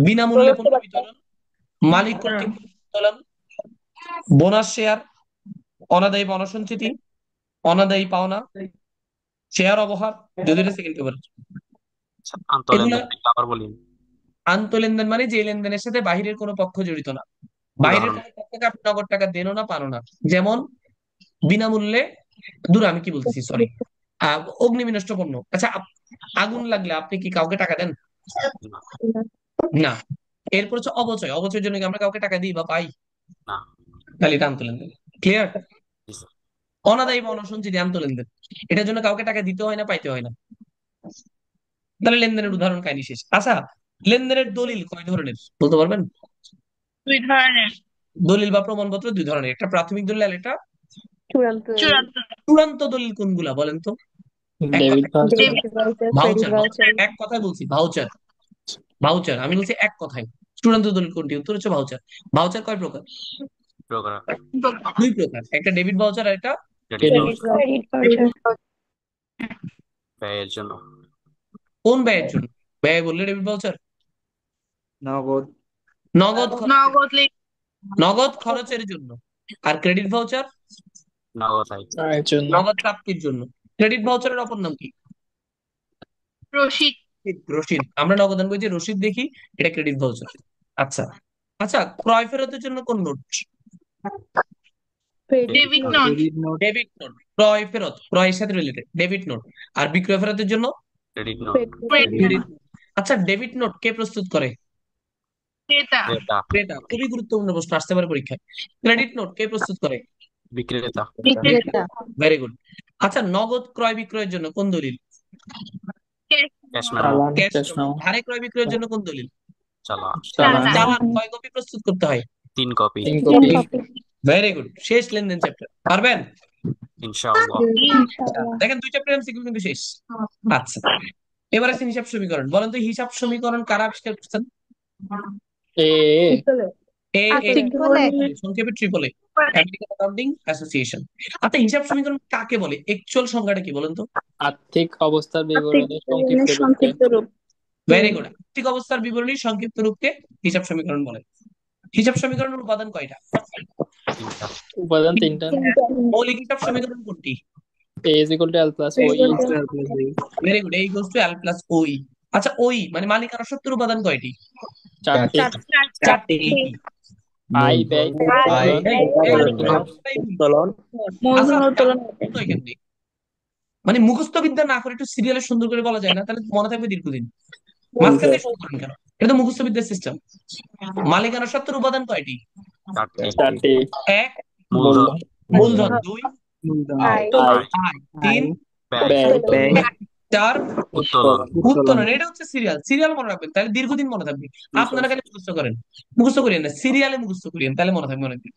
বিনামূল্যে পণ্য বিতরণ, মালিক কর্তৃক উত্তোলন, বোনাস শেয়ার, অনাদায়ী বা অনসঞ্চিতি, অনাদায়ী পাওনা, শেয়ার অবহার, যদি সেকেন্ড পেপার। এগুলা আন্তঃলেনদেনটা আবার বলিয়েন। আন্ত লেনদেন মানে যে লেনদেনের সাথে বাহিরের কোনো পক্ষ জড়িত না, বাইরের উদাহরণ। কোনো পক্ষকে আপনি নগদ টাকা দেনও না পানো না। যেমন বিনামূল্যে, দূর আমি কি বলতেছি সরি, অগ্নি বিনষ্ট পণ্য। আচ্ছা আগুন লাগলে আপনি কি কাউকে টাকা দেন? না। এরপর হচ্ছে অবচয়, অবচয়ের জন্য কি আমরা কাউকে টাকা দিই বা পাই? না। তাহলে এটা আন্ত লেনদেন। ক্লিয়ার? জি স্যার। অনাদায়ী বা অনসঞ্চিত আন্ত লেনদেন, এটার জন্য কাউকে টাকা দিতে হয় না, পাইতে হয় না। তাহলে লেনদেনের উদাহরণ কাহিনী শেষ। আচ্ছা লেনদেনের দলিল কয় ধরনের বলতে পারবেন? দুই ধরনের। দলিল বা প্রমাণপত্র দুই ধরনের, একটা প্রাথমিক দলিল আর একটা চূড়ান্ত, চূড়ান্ত, চূড়ান্ত দলিল। কোনগুলা বলেন তো? এক ডেবিট কথায় voucher, debit voucher, voucher, credit voucher, এক কথায় বলছি ভাউচার। ভাউচার আমি বলছি এক কথায়। চূড়ান্ত দলিল কোনটি? উত্তর হচ্ছে ভাউচার। ভাউচার কয় প্রকার? প্রকার। দুই প্রকার, একটা ডেবিট ভাউচার আর একটা credit credit, voucher. Credit voucher. ব্যয়ের জন্য। কোন ব্যয়ের জন্য? ব্যয় বললে ডেবিট ভাউচার। নগদ নগদ খরচ, নগদ নগদ খরচের জন্য। আর ক্রেডিট ভাউচার নগদ আয়। আয়ের জন্য। নগদ প্রাপ্তির জন্য। ক্রেডিট ভাউচারের অপর নাম কি? রসিদ। রসিদ। আমরা নগদান বই যে রসিদ দেখি, এটা ক্রেডিট ভাউচার। আচ্ছা আচ্ছা, ক্রয় ফেরতের জন্য কোন note? Debit note. Credit note debit note. ক্রয় ফেরত, ক্রয়ের সাথে রিলেটেড ডেবিট নোট। আর বিক্রয় ফেরতের জন্য ক্রেডিট নোট। ক্রেডিট। আচ্ছা, ডেবিট নোট কে প্রস্তুত করে? ক্রেতা। ক্রেতা। ক্রেতা। খুবই গুরুত্বপূর্ণ প্রশ্ন, আসতে পারে পরীক্ষায়। ক্রেডিট নোট কে প্রস্তুত করে? বিক্রেতা। বিক্রেতা। Very good. আচ্ছা, নগদ ক্রয় বিক্রয়ের জন্য কোন দলিল? Cash memo. চালান, ক্যাশ ক্যাশ মেমো। মেমো, ধারে ক্রয় বিক্রয়ের জন্য কোন দলিল? চালান। চালান, চালান। কয় কপি প্রস্তুত করতে হয়? 3 কপি। 3 কপি। Very good. শেষ লেনদেন চ্যাপ্টার, পারবেন? ইনশাআল্লাহ। দেখেন 2 চ্যাপ্টার এমসিকিউ কিন্তু শেষ। আচ্ছা, এবার আসেন হিসাব সমীকরণ। বলেন তো হিসাব সমীকরণ কারা আবিষ্কার করছেন? এ এ এ সংক্ষেপে triple A, American accounting association. আচ্ছা, হিসাব সমীকরণ কাকে বলে? অ্যাকচুয়াল সংজ্ঞাটা কি বলেন তো? আর্থিক অবস্থার বিবরণী সংক্ষিপ্ত রূপে। সংক্ষিপ্ত রূপ। Very good. আর্থিক অবস্থার বিবরণী সংক্ষিপ্ত রূপকে হিসাব সমীকরণ বলে। হিসাব সমীকরণের উপাদান কয়টা? 3টা। উপাদান 3টা। মৌলিক হিসাব সমীকরণ কোনটি? A is equal to L plus OE। Very good. A equals to L plus ওই। আচ্ছা, ওই মানে মালিকানা সত্ত্বের উপাদান কয়টি? 4টি। চারটি। আয়, ব্যয়, আয়, উত্তোলন মূলধন উত্তোলন। মানে মুখস্থ বিদ্যা না করে একটু সিরিয়ালে সুন্দর করে বলা যায় না? তাহলে মনে থাকবে দীর্ঘদিন। মাঝখান দিয়ে শুরু করেন কেন? এটা তো মুখস্থ বিদ্যার সিস্টেম। মালিকানা সত্ত্বের উপাদান কয়টি? 4টি। 4টি। 1 মূলধন। মূলধন, 2 মূলধন আয়। আয়, আয়, 3 ব্যয়। ব্যয়, ব্যয় 4 উত্তোলন। উত্তোলন। এটা হচ্ছে সিরিয়াল। সিরিয়াল মনে রাখবেন, তাহলে দীর্ঘদিন মনে থাকবে। আপনারা খালি মুখস্থ করেন, মুখস্থ করিয়েন না, সিরিয়ালে মুখস্থ করিয়েন, তাহলে মনে থাকবে অনেকদিন।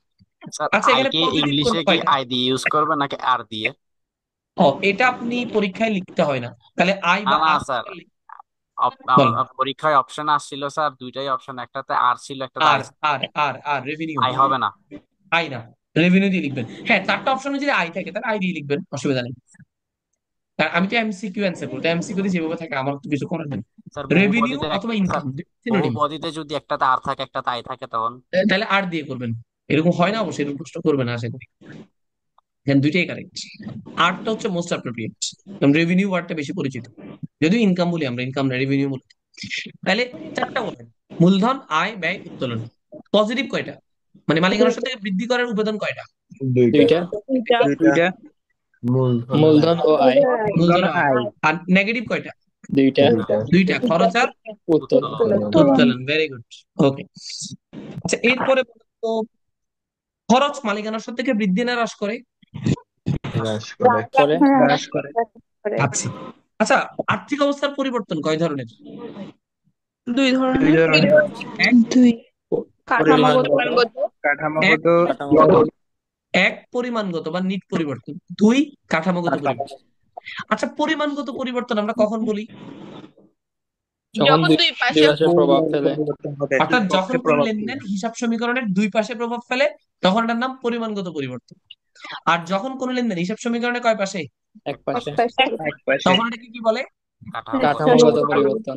স্যার আচ্ছা, এখানে আইকে পজিটিভ ইংলিশে কি কয়টা? আই দিয়ে ইউজ করবে নাকি আর দিয়ে? এটা আপনি পরীক্ষায় লিখতে হয় না, তাহলে আই না বা না আর স্যার, বলেন। পরীক্ষায় অপশন আসছিল স্যার, দুইটাই অপশন, একটাতে আর ছিল একটাতে আর আই। আর আর আর রেভিনিউ। আই হবে না। আই না, রেভিনিউ দিয়ে লিখবেন। হ্যাঁ, 4টা অপশনে যদি আই থাকে তাহলে আই দিয়ে লিখবেন, অসুবিধা নেই। আর আমি তো এমসিকিউ অ্যান্সার করবো, এমসিকিউ তে যেভাবে থাকে আমার তো কিছু করার নেই। স্যার রেভিনিউ বহুপদীতে অথবা স্যার ইনকাম সিনোনিম, বহুপদীতে যদি একটাতে আর থাকে একটাতে আই থাকে তখন? তাহলে আর দিয়ে করবেন। এরকম হয় না অবশ্যই, এরকম প্রশ্ন করবে না আশা করি। এখানে দুইটাই কারেক্ট। আরটা হচ্ছে মোস্ট অ্যাপ্রোপ্রিয়েট, রেভিনিউ ওয়ার্ডটা বেশি পরিচিত, যদিও ইনকাম বলি আমরা, ইনকাম না রেভিনিউ বলি। তাহলে 4টা বলেন, মূলধন, আয়, ব্যয়, উত্তোলন। পজিটিভ কয়টা? মানে মালিকানার সাথে বৃদ্ধি করার উপাদান কয়টা? 2টা। দুইটা মূলধন ও আয়। মূলধন, আয় আর নেগেটিভ কয়টা? 2টা। 2টা, খরচ আর উত্তোলন। উত্তোলন। Very good. ওকে। আচ্ছা, এরপরে বলুন তো, খরচ মালিকানার সাথে থেকে বৃদ্ধি না হ্রাস করে? করে। হ্রাস করে আচ্ছা আচ্ছা, আর্থিক অবস্থার পরিবর্তন কয় ধরনের? 2 দুই ধরনের। ধরনের কাঠামোগত। কাঠামোগত কাঠামোগত। 1 পরিমাণগত বা নিট পরিবর্তন, 2 কাঠামোগত পরিবর্তন। আচ্ছা, পরিমাণগত পরিবর্তন আমরা কখন বলি? যখন যখন দুই দুই দুই পাশে পাশে প্রভাব ফেলে। পরিবর্তন হবে অর্থাৎ দুই যখন পক্ষে কোন প্রভাব লেনদেন ফেলবে। হিসাব সমীকরণের 2 পাশে প্রভাব ফেলে তখন এটার নাম পরিমাণগত পরিবর্তন। আর যখন কোন লেনদেন হিসাব সমীকরণে কয় পাশে? এক পাশে। এক পাশে তখন এটাকে কি বলে? কাঠামোগত পরিবর্তন।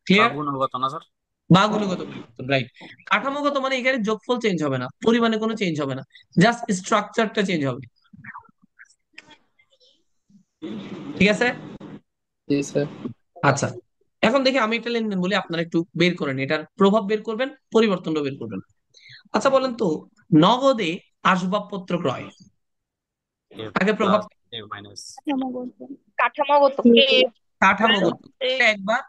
ক্লিয়ার? গুণগত না স্যার? বা গুণগত পরিবর্তন, রাইট। কাঠামোগত মানে এখানে যোগফল চেঞ্জ হবে না, পরিমাণে কোনো চেঞ্জ হবে না, জাস্ট স্ট্রাকচারটা চেঞ্জ হবে। ঠিক আছে? জি স্যার। আচ্ছা, এখন দেখি আমি একটা লেনদেন বলি, আপনারা একটু বের করেন, এটার প্রভাব বের করবেন, পরিবর্তনটা বের করবেন। আচ্ছা বলেন তো, নগদে আসবাবপত্র ক্রয়, আগে প্রভাব। এ মাইনাস। কাঠামোগত। কাঠামোগত, এটা একবার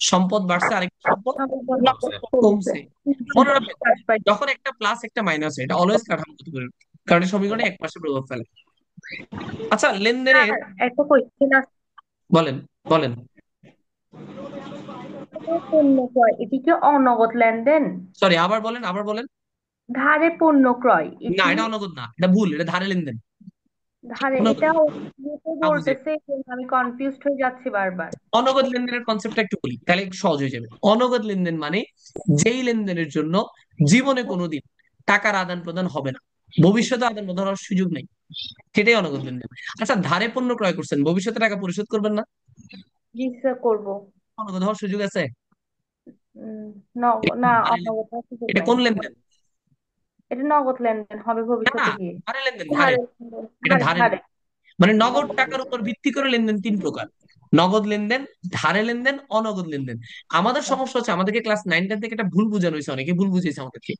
সম্পদ বাড়ছে, আরেকটা সম্পদ কমছে। মনে রাখবেন, যখন একটা প্লাস একটা মাইনাস হয়, এটা অলওয়েজ কাঠামোগত পরিবর্তন, কারণ এই সমীকরণে এক পাশে প্রভাব ফেলে। আচ্ছা, লেনদেনের একটা কোয়েশ্চেন আছে। বলেন বলেন। পণ্য ক্রয় এটি কি অনগদ লেনদেন? সরি, আবার বলেন, আবার বলেন। ধারে পণ্য ক্রয় না, এটি এটা অনগদ না, এটা ভুল, এটা ধারে লেনদেন। ধারে, অনগদ এটা না, বুঝে। বলতেছে, আমি কনফিউজড হয়ে যাচ্ছি বারবার। অনগদ লেনদেনের কনসেপ্টটা একটু বলি, তাহলে একটু সহজ হয়ে যাবে। অনগদ লেনদেন মানে যেই লেনদেনের জন্য জীবনে কোনোদিন টাকার আদান প্রদান হবে না, ভবিষ্যতে আদান প্রদান হওয়ার সুযোগ নেই, সেটাই অনগদ লেনদেন। আচ্ছা, ধারে পণ্য ক্রয় করছেন, ভবিষ্যতে টাকা পরিশোধ করবেন না, জি স্যার করবো। অনগদ হওয়ার সুযোগ আছে? উম, না ধারে লেনদেন। অনগত সুযোগ এটা নাই। কোন লেনদেন? এটা নগদ লেনদেন হবে না ভবিষ্যতে গিয়ে। ধারে লেনদেন, ধারে। ধারে এটা ধারে ধারে ধারে। মানে নগদ টাকার উপর ভিত্তি করে লেনদেন তিন প্রকার: নগদ লেনদেন, ধারে লেনদেন, অনগদ লেনদেন। আমাদের সমস্যা হচ্ছে আমাদেরকে ক্লাস 9-10 থেকে একটা ভুল বোঝানো হয়েছে, অনেকে ভুল বুঝিয়েছে আমাদেরকে,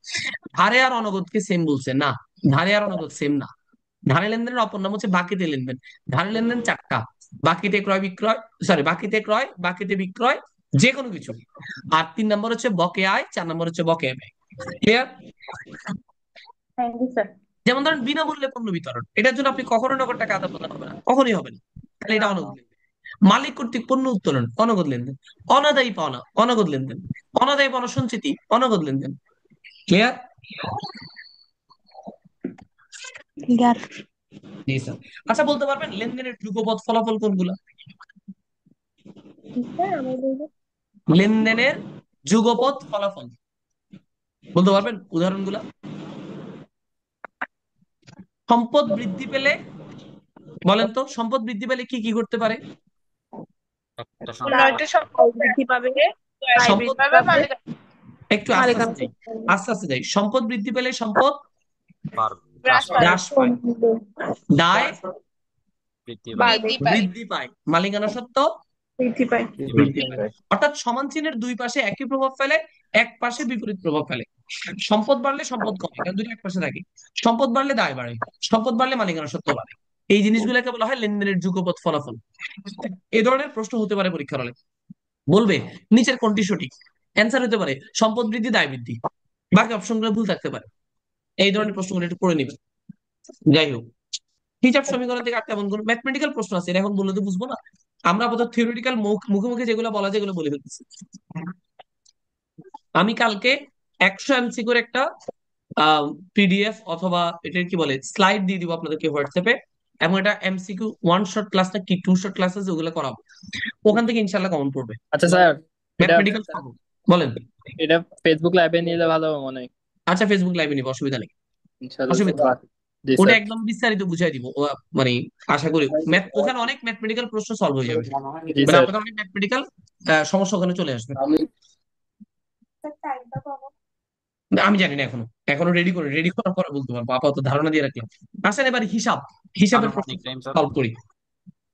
ধারে আর অনগদকে সেম বলছে। না, ধারে আর অনগদ সেম না। ধারে লেনদেনের অপর নাম হচ্ছে বাকিতে লেনদেন। ধারে লেনদেন চারটা: বাকিতে ক্রয় বিক্রয়, সরি বাকিতে ক্রয়, বাকিতে বিক্রয়, যে কোনো কিছু। আর 3 নম্বর হচ্ছে বকেয়া আয়, 4 নম্বর হচ্ছে বকেয়া ব্যয়। ক্লিয়ার? Thank you sir. যেমন ধরেন বিনামূল্যে পণ্য বিতরণ, এটার জন্য আপনি কখনো নগদ টাকা আদান প্রদান হবে না, কখনোই হবে না, তাহলে এটা অনগদ লেনদেন। মালিক কর্তৃক পণ্য উত্তোলন, অনগদ লেনদেন। অনাদায়ী পাওনা, অনগদ লেনদেন। অনাদায়ী পাওনা সঞ্চিতি, অনগদ লেনদেন। ক্লিয়ার? জি স্যার। আচ্ছা বলতে পারবেন লেনদেনের যুগপৎ ফলাফল কোনগুলা? স্যার আমার বলবো। লেনদেনের যুগপৎ ফলাফল বলতে পারবেন উদাহরণগুলা? সম্পদ বৃদ্ধি পেলে, বলেন তো সম্পদ বৃদ্ধি পেলে কি কি করতে পারে? একটা অন্য সম্পদ একটা সম্পদ বৃদ্ধি পাবে, ব্যয় সম্পদ বৃদ্ধি পাবে, মালিক একটু আস্তে আস্তে যাই, আস্তে আস্তে যাই। সম্পদ বৃদ্ধি পেলে সম্পদ বাড়বে, হ্রাস হ্রাস পায়, দায় বৃদ্ধি পাবে, বৃদ্ধি পায়, বৃদ্ধি পায়, মালিকানা সত্ত্ব বৃদ্ধি পায়। বৃদ্ধি পায়। অর্থাৎ সমান চিহ্নের দুই পাশে একই প্রভাব ফেলে, এক পাশে বিপরীত প্রভাব ফেলে। সম্পদ বাড়লে সম্পদ কমে, কারণ দুটো এক পাশে থাকে। সম্পদ বাড়লে দায় বাড়ে, সম্পদ বাড়লে মালিকানা সত্ত্ব বাড়ে। এই জিনিসগুলোকে বলা হয় লেনদেনের যুগপৎ ফলাফল। এই ধরনের প্রশ্ন হতে পারে পরীক্ষার হলে, বলবে নিচের কোনটি সঠিক? অ্যান্সার হতে পারে সম্পদ বৃদ্ধি, দায় বৃদ্ধি, বাকি অপশনগুলো ভুল থাকতে পারে। এই ধরনের প্রশ্নগুলো একটু পড়ে নিবেন। যাই হোক, হিসাব সমীকরণ থেকে আর তেমন কোনো ম্যাথমেটিক্যাল প্রশ্ন আছে এটা এখন বললে তো বুঝবো না। আমরা আপাতত থিওরিটিক্যাল মুখে মুখে যেগুলো বলা যায় এগুলো বলে ফেলতেছি। আমি কালকে 100 এমসি করে একটা পিডিএফ অথবা এটা কি বলে স্লাইড দিয়ে দিব আপনাদেরকে হোয়াটসঅ্যাপে, এবং এটা এমসিকিউ 1 শট ক্লাস না কি 2 শট ক্লাস আছে ওগুলো করাবো, ওখান থেকে ইনশাল্লাহ কমন পড়বে। আচ্ছা স্যার, এটা ম্যাথমেটিক্যাল বলেন। এটা ফেসবুক লাইভে নিলে ভালো হবে মনে হয়। আচ্ছা ফেসবুক লাইভে নিব, অসুবিধা নেই, ইনশাআল্লাহ অসুবিধা স্যার। নেই। জি ওটা স্যার। একদম বিস্তারিত বুঝাই দিব, মানে আশা করি ওখানে অনেক ম্যাথমেটিক্যাল প্রশ্ন সলভ হয়ে যাবে, জি মানে স্যার। আপনাদের অনেক ম্যাথমেটিক্যাল সমস্যা ওখানে চলে আসবে। আমি জানি না এখনো, এখনো রেডি করার পরে বলতে পারবো, আপাতত ধারণা দিয়ে রাখলাম। আসেন এবার হিসাবের প্রশ্ন আনুমানিক টাইম স্যার। সলভ করি।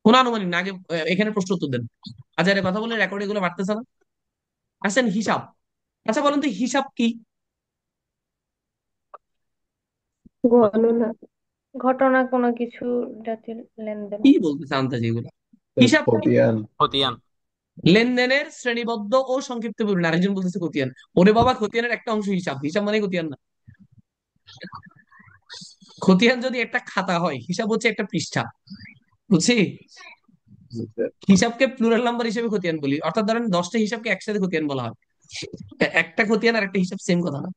কোন আনুমানিক না, আগে এখানে প্রশ্ন উত্তর দেন। আচ্ছা কথা বলে রেকর্ড এগুলো বাড়তেছে না। আসেন হিসাব। আচ্ছা বলেন তো হিসাব কি? গণনা, ঘটনা কোনো কিছু জাতীয় লেনদেন। কি বলতেছে আন্তাজি এগুলো? হিসাব খতিয়ান। খতিয়ান। লেনদেনের শ্রেণীবদ্ধ ও সংক্ষিপ্ত বিবরণ। আরেকজন বলতেছে খতিয়ান। ওরে বাবা, খতিয়ানের একটা অংশ হিসাব, হিসাব মানে খতিয়ান না। খতিয়ান যদি একটা খাতা হয়, হিসাব হচ্ছে একটা পৃষ্ঠা, বুঝছি? হিসাবকে প্লুরাল নাম্বার হিসেবে খতিয়ান বলি, অর্থাৎ ধরেন 10টা হিসাবকে একসাথে খতিয়ান বলা হয়। একটা খতিয়ান আর একটা হিসাব সেম কথা না।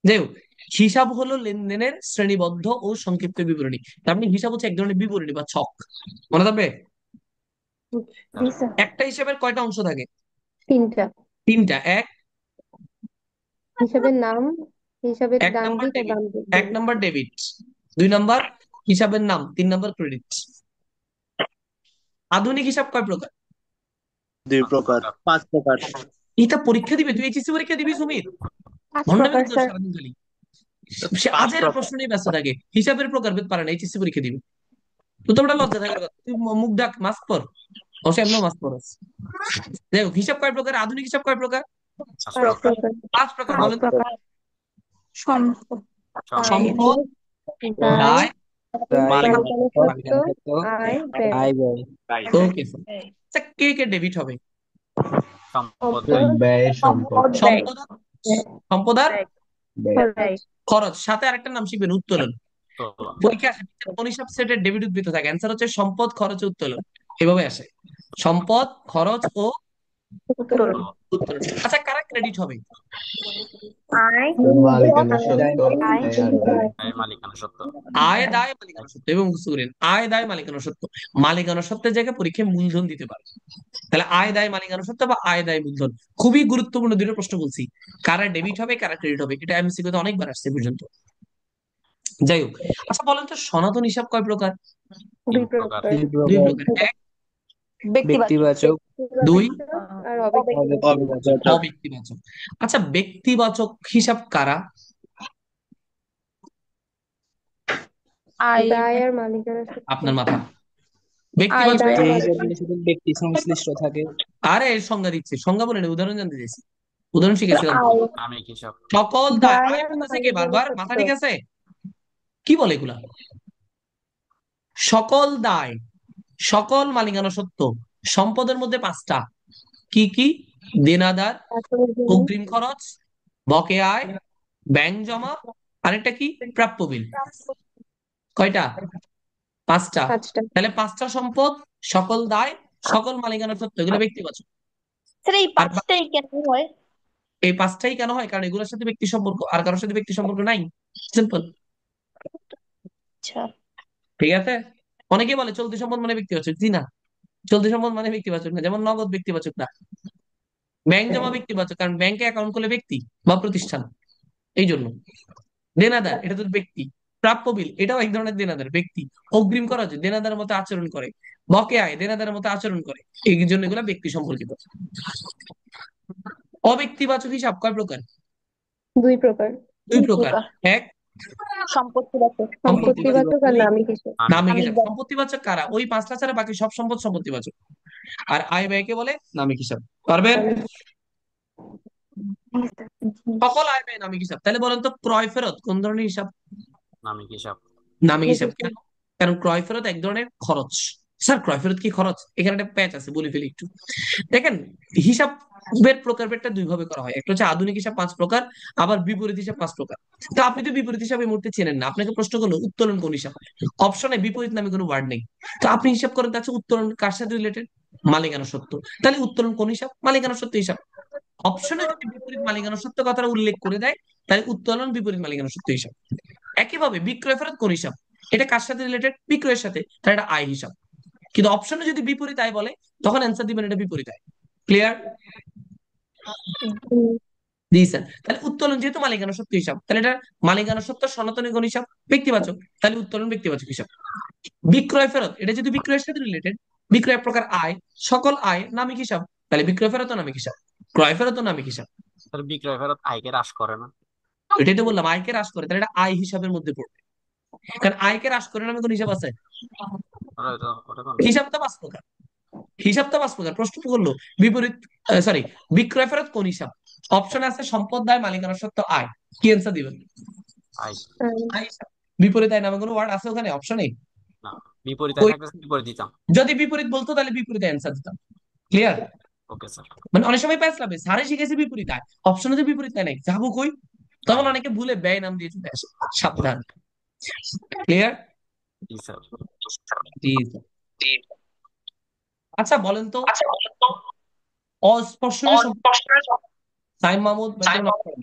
যাই হোক, হিসাব হলো লেনদেনের শ্রেণীবদ্ধ ও সংক্ষিপ্ত বিবরণী। তার মানে হিসাব হচ্ছে এক ধরনের বিবরণী বা ছক, মনে থাকবে? জি স্যার। একটা হিসাবের কয়টা অংশ থাকে? তিনটা। তিনটা। হিসাবের নাম, হিসাবের এক ডান নাম্বার দিক আর ডেবিট, বাম দিক। 1 নম্বর ডেবিট, 2 নম্বর হিসাবের নাম, 3 নম্বর ক্রেডিট। আধুনিক হিসাব কয় প্রকার? 2 প্রকার, 5 প্রকার। এটা পরীক্ষা দিবে, তুই এইচএসসি পরীক্ষা দিবি সুমিত? পাঁচ ভণ্ডামি প্রকার করতে স্যার। সারাদিন খালি, সে আজের প্রশ্ন নিয়ে ব্যস্ত থাকে, হিসাবের প্রকারভেদ পারে না, এইচএসসি পরীক্ষা দিবে। তো তোমরা লজ্জা থাকার কথা, তুই মুখ ডাক, মাস্ক পর, অবশ্যই এমন মাস্ক পর। যাই হোক, হিসাব কয় প্রকার? আধুনিক হিসাব কয় প্রকার? 5 প্রকার। 5 প্রকার। বলেন তো? সম্পদ, সম্পদ, দায়, দায়, মালিকানা সত্ত্ব, আয়, ব্যয়। Okay sir. আচ্ছা কে কে ডেবিট হবে? সম্পদ, ব্যয় সম্পদ। সম্পদ, সম্পদ আর ব্যয়। খরচ, সাথে আরেকটা নাম শিখবেন, উত্তোলন। উত্তোলন। পরীক্ষা আসে কোন হিসাব সেটের ডেবিট উদ্বৃত্ত থাকে? অ্যান্সার হচ্ছে সম্পদ, খরচ ও উত্তোলন। এভাবে আসে, সম্পদ, খরচ ও উত্তোলন। উত্তোলন। আচ্ছা কারা ক্রেডিট হবে? আয়, মালিকানা সত্ত্ব, আয়, আয় আর ব্যয়। মালিকানা সত্ত্ব। আয়, দায়, মালিকানা সত্ত্ব। এবং বুঝতে করেন আয়, দায়, মালিকানা সত্ত্ব। মালিকানা সত্ত্বের জায়গায় পরীক্ষায় মূলধন দিতে পারে। তাহলে আয়, দায়, মালিকানা সত্ত্ব বা আয়, দায়, মূলধন, খুবই গুরুত্বপূর্ণ দুটো প্রশ্ন বলছি। কারা ডেবিট হবে, কারা ক্রেডিট হবে, এটা এমসিকিউতে অনেকবার আসছে পর্যন্ত। যাই হোক, আচ্ছা বলেন তো সনাতন হিসাব কয় প্রকার? 2 প্রকার। 2 প্রকার। ব্যক্তিবাচক। ব্যক্তিবাচক দুই আর অব্যক্তিবাচক। অব্যক্তিবাচক। অব্যক্তিবাচক। আচ্ছা, ব্যক্তিবাচক হিসাব কারা? আই দায় আর মালিকানা সত্ত্ব। আপনার মাথা। আই ব্যক্তিবাচক দায় যে আর হিসাবে মালিকানা শুধু ব্যক্তি সংশ্লিষ্ট থাকে। আরে এর সংজ্ঞা দিচ্ছে, সংজ্ঞা বলে না, উদাহরণ জানতে চাইছি। উদাহরণ শিখেছিলাম তো। আই নামিক হিসাব। সকল দায়, দায় আয় আর বলতেছে কি মালিকানা বারবার, মাথা সত্ত্ব। ঠিক আছে? কি বলে এগুলা? সকল দায়, সকল মালিকানা সত্ত্ব, সম্পদের মধ্যে পাঁচটা। কি কি? দেনাদার, আসলে জমি অগ্রিম খরচ, বকেয়া আয়, ব্যাংক জমা, আরেকটা কি? প্রাপ্য বিল। কয়টা? পাঁচটা। 5টা। তাহলে পাঁচটা সম্পদ, সকল দায়, সকল মালিকানা সত্ত্ব, এগুলো ব্যক্তিবাচক। স্যার এই আর পাঁচটাই কেন হয়? এই পাঁচটাই কেন হয়? কারণ এগুলোর সাথে ব্যক্তি সম্পর্ক, আর কারোর সাথে ব্যক্তি সম্পর্ক নাই। সিম্পল। আচ্ছা ঠিক আছে? অনেকে বলে চলতি সম্পদ মানে ব্যক্তিবাচক। জি না, চলতি সম্পদ মানে ব্যক্তিবাচক না। যেমন নগদ ব্যক্তিবাচক না। ব্যাংক জমা ব্যক্তিবাচক, কারণ ব্যাংকে অ্যাকাউন্ট করলে ব্যক্তি বা প্রতিষ্ঠান, এই জন্য। দেনাদার, এটা তো ব্যক্তি। প্রাপ্য বিল, এটাও এক ধরনের দেনাদার, ব্যক্তি। অগ্রিম খরচ, দেনাদারের মতো আচরণ করে। বকেয়া আয়, দেনাদারের মতো আচরণ করে। এই জন্য এগুলো ব্যক্তি সম্পর্কিত। অব্যক্তিবাচক হিসাব কয় প্রকার? 2 প্রকার। দুই প্রকার। এক, সম্পত্তিবাচক। সম্পত্তিবাচক। সম্পত্তিবাচক আর দুই, নামিক হিসাব। নামিক হিসাব। নামিক সম্পত্তিবাচক কারা? ওই পাঁচটা ছাড়া বাকি সব সম্পদ সম্পত্তিবাচক। আর আয় ব্যয়কে বলে নামিক হিসাব। পারবেন? সকল আয় ব্যয় নামিক হিসাব। তাহলে বলেন তো, ক্রয় ফেরত কোন ধরনের হিসাব? নামিক হিসাব। নামিক হিসাব। কেন? কারণ ক্রয় ফেরত এক ধরনের খরচ। স্যার ক্রয় ফেরত কি খরচ? এখানে একটা প্যাচ আছে, বলে ফেলি একটু। দেখেন, হিসাবের প্রকারভেদটা দুই ভাবে করা হয়। একটা হচ্ছে আধুনিক হিসাব 5 প্রকার, আবার বিপরীত হিসাব 5 প্রকার। তো আপনি তো বিপরীত হিসাব এই মুহূর্তে চেনেন না। আপনাকে প্রশ্ন করলো উত্তোলন কোন হিসাব, অপশনে বিপরীত নামে কোনো ওয়ার্ড নেই। তো আপনি হিসাব করেন, তাহলে উত্তোলন কার সাথে রিলেটেড? মালিকানা সত্ত্ব। তাহলে উত্তোলন কোন হিসাব? মালিকানা সত্ত্ব হিসাব। অপশনে যদি বিপরীত মালিকানা সত্ত্ব কথাটা উল্লেখ করে দেয়, তাহলে উত্তোলন বিপরীত মালিকানা সত্ত্ব হিসাব। একইভাবে বিক্রয় ফেরত কোন হিসাব? এটা কার সাথে রিলেটেড? বিক্রয়ের সাথে, তাহলে এটা আয় হিসাব। কিন্তু অপশনে যদি বিপরীত আয় বলে, তখন অ্যান্সার দিবেন এটা বিপরীত আয়। ক্লিয়ার? জি স্যার। তাহলে উত্তোলন যেহেতু মালিকানা সত্ত্ব হিসাব, তাহলে এটা মালিকানা সত্ত্ব সনাতনী কোন হিসাব? ব্যক্তিবাচক, তাহলে উত্তোলন ব্যক্তিবাচক হিসাব। বিক্রয় ফেরত, এটা যদি বিক্রয়ের সাথে রিলেটেড, বিক্রয় এক প্রকার আয়, সকল আয় নামিক হিসাব, তাহলে বিক্রয় ফেরত নামিক হিসাব, ক্রয় ফেরত নামিক হিসাব। তাহলে বিক্রয় ফেরত আয়কে হ্রাস করে না? এটাই তো বললাম, আয়কে হ্রাস করে, তাহলে এটা আয় হিসাবের মধ্যে পড়বে। কারণ আয়কে হ্রাস করে নামে কোন হিসাব আছে? ওটা কোন? হিসাব তো 5 প্রকার। হিসাব তো 5 প্রকার। প্রশ্ন তো করলো বিপরীত, সরি, বিক্রয় ফেরত কোন হিসাব? অপশন আছে সম্পদ, দায়, মালিকানা সত্ত্ব, আয়। কি অ্যান্সার দিবেন? আয়। আয় হিসাব। বিপরীত আয় নামে কোনো ওয়ার্ড আছে ওখানে অপশনে? না, বিপরীত আয় থাকলে বিপরীত দিতাম। যদি বিপরীত বলতো তাহলে বিপরীত অ্যান্সার দিতাম। ক্লিয়ার? Okay sir. মানে অনেক সময় প্যাচ লাগবে, স্যারে শিখেছে বিপরীত আয়, অপশনে তো বিপরীত আয় নাই, যাবো কই? তখন অনেকে ভুলে ব্যয় নাম দিয়ে চলে আসে। সাবধান। ক্লিয়ার? জি স্যার। জি স্যার। আচ্ছা বলেন তো, অস্পর্শনীয় সম্পদ। সাইম মাহমুদ ব্যাকরণ অক্ষর।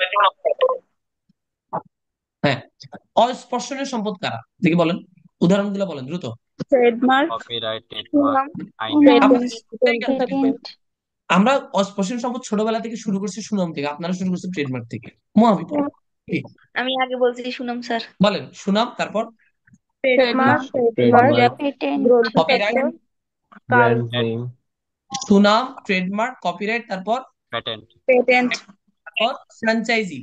হ্যাঁ, অস্পর্শনীয় সম্পদ কারা? দেখি বলেন, উদাহরণগুলো বলেন দ্রুত। ট্রেডমার্ক, কপিরাইট, ট্রেডমার্ক, আইন। আমরা অস্পর্শনীয় সম্পদ ছোটবেলা থেকে শুরু করছি সুনাম থেকে, আপনারা শুরু করছেন ট্রেডমার্ক থেকে। মহাবিপদ। আমি আগে বলছি শুনুন স্যার। বলেন সুনাম, তারপর ট্রেডমার্ক, কপিরাইট, ব্র্যান্ড নেম, সুনাম, ট্রেডমার্ক, কপিরাইট, তারপর প্যাটেন্ট, তারপর franchise,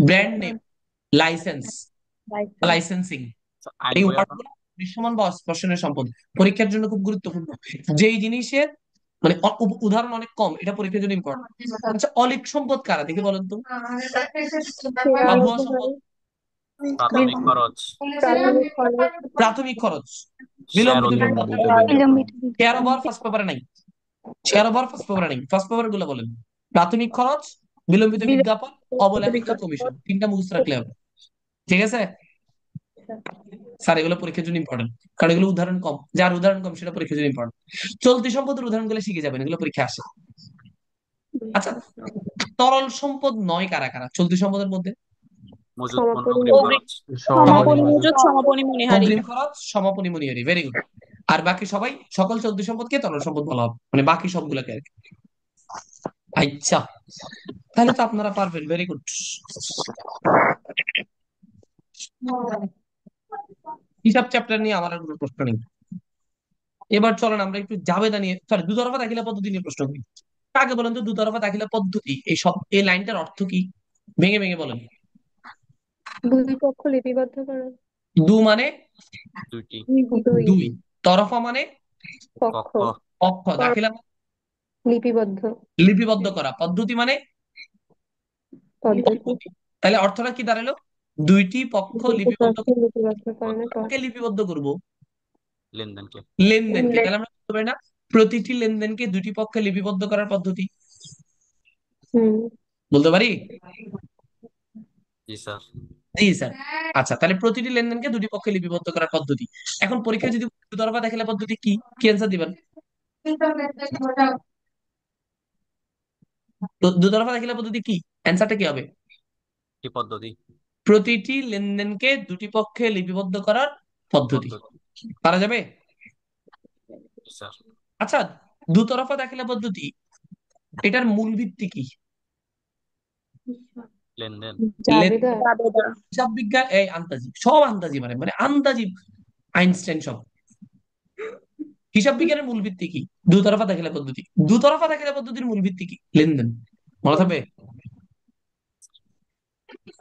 brand name, licence, licensing. আইন এই বই ওয়ার্ডগুলো দৃশ্যমান বা অস্পর্শনীয় সম্পদ পরীক্ষার জন্য খুব গুরুত্বপূর্ণ। যেই জিনিসের মানে উদাহরণ অনেক কম, এটা পরীক্ষার জন্য ইম্পর্টেন্ট। আচ্ছা, অলিক সম্পদ কারা? দেখি বলেন তো। আবহাওয়া সম্পদ, প্রাথমিক খরচ, প্রাথমিক খরচ, শেয়ার বিলম্বিত উদ্যোগ, বিজ্ঞাপন। শেয়ার ওভার ফার্স্ট পেপারে নাই, শেয়ার ওভার ফার্স্ট পেপারে নাই, ফার্স্ট পেপার গুলো বলেন। প্রাথমিক খরচ, বিলম্বিত বিজ্ঞাপন, অবলাপিত কমিশন, তিনটা মুখস্থ রাখলে হবে। ঠিক আছে স্যার? এগুলো পরীক্ষার জন্য ইম্পর্টেন্ট, কারণ এগুলো উদাহরণ কম, যার উদাহরণ কম সেটা পরীক্ষার জন্য ইম্পর্টেন্ট। চলতি সম্পদের উদাহরণগুলো শিখে যাবেন, এগুলো পরীক্ষা আসে। আচ্ছা, তরল সম্পদ নয় কারা কারা চলতি সম্পদের মধ্যে? মজুদ পণ্য, অগ্রিম খরচ, অগ্রিম খরচ, সমাপনী, মনিহারি। Very good. আর বাকি সবাই, সকল চলতি সম্পদকে তরল সম্পদ বলা হবে, মানে বাকি সবগুলোকে আর কি। আচ্ছা, তাহলে তো আপনারা পারবেন। Very good. হিসাব চ্যাপ্টার নিয়ে আমার আর কোনো প্রশ্ন নেই। এবার চলেন আমরা একটু জাবেদা নিয়ে, সরি, দুতরফা দাখিলা পদ্ধতি নিয়ে প্রশ্ন করি। আগে বলেন তো দুতরফা দাখিলা পদ্ধতি এই লাইনটার অর্থ কি? ভেঙে ভেঙে বলেন। দুই পক্ষ লিপিবদ্ধ করা। দু মানে দুইটি। দুই দুই, তরফা মানে পক্ষ পক্ষ। পক্ষ, দাখিলা মানে লিপিবদ্ধ লিপিবদ্ধ করা, পদ্ধতি মানে পদ্ধতি। তাহলে অর্থটা কি দাঁড়ালো? দুইটি পক্ষ দুই লিপিবদ্ধ পক্ষ লিপিবদ্ধকরণের পর কাকে লিপিবদ্ধ করব? লেনদেনকে। লেনদেনকে। তাহলে আমরা বলতে পারি না প্রতিটি লেনদেনকে দুটি পক্ষে লিপিবদ্ধ করার পদ্ধতি? হুম বলতে পারি? জি স্যার। জি স্যার। আচ্ছা, তাহলে প্রতিটি লেনদেনকে দুটি পক্ষে লিপিবদ্ধ করার পদ্ধতি। এখন পরীক্ষায় যদি দুতরফা দাখিলা পদ্ধতি কি কি অ্যান্সার দিবেন? তো দুতরফা দাখিলা পদ্ধতি কি, অ্যান্সারটা কি হবে? কি পদ্ধতি? প্রতিটি লেনদেনকে দুটি পক্ষে লিপিবদ্ধ করার পদ্ধতি। পদ্ধতি। পারা যাবে? জি স্যার। আচ্ছা, দুতরফা দাখিলা পদ্ধতি এটার মূল ভিত্তি কি? লেনদেন। জাবেদা। হিসাব বিজ্ঞান, এই আন্দাজি, সব আন্দাজি, মানে মানে আন্দাজি, আইনস্টাইন সব। হিসাব বিজ্ঞানের মূল ভিত্তি কি? দুতরফা দাখিলা পদ্ধতি। দুতরফা দাখিলা পদ্ধতির মূল ভিত্তি কি? লেনদেন। মনে থাকবে?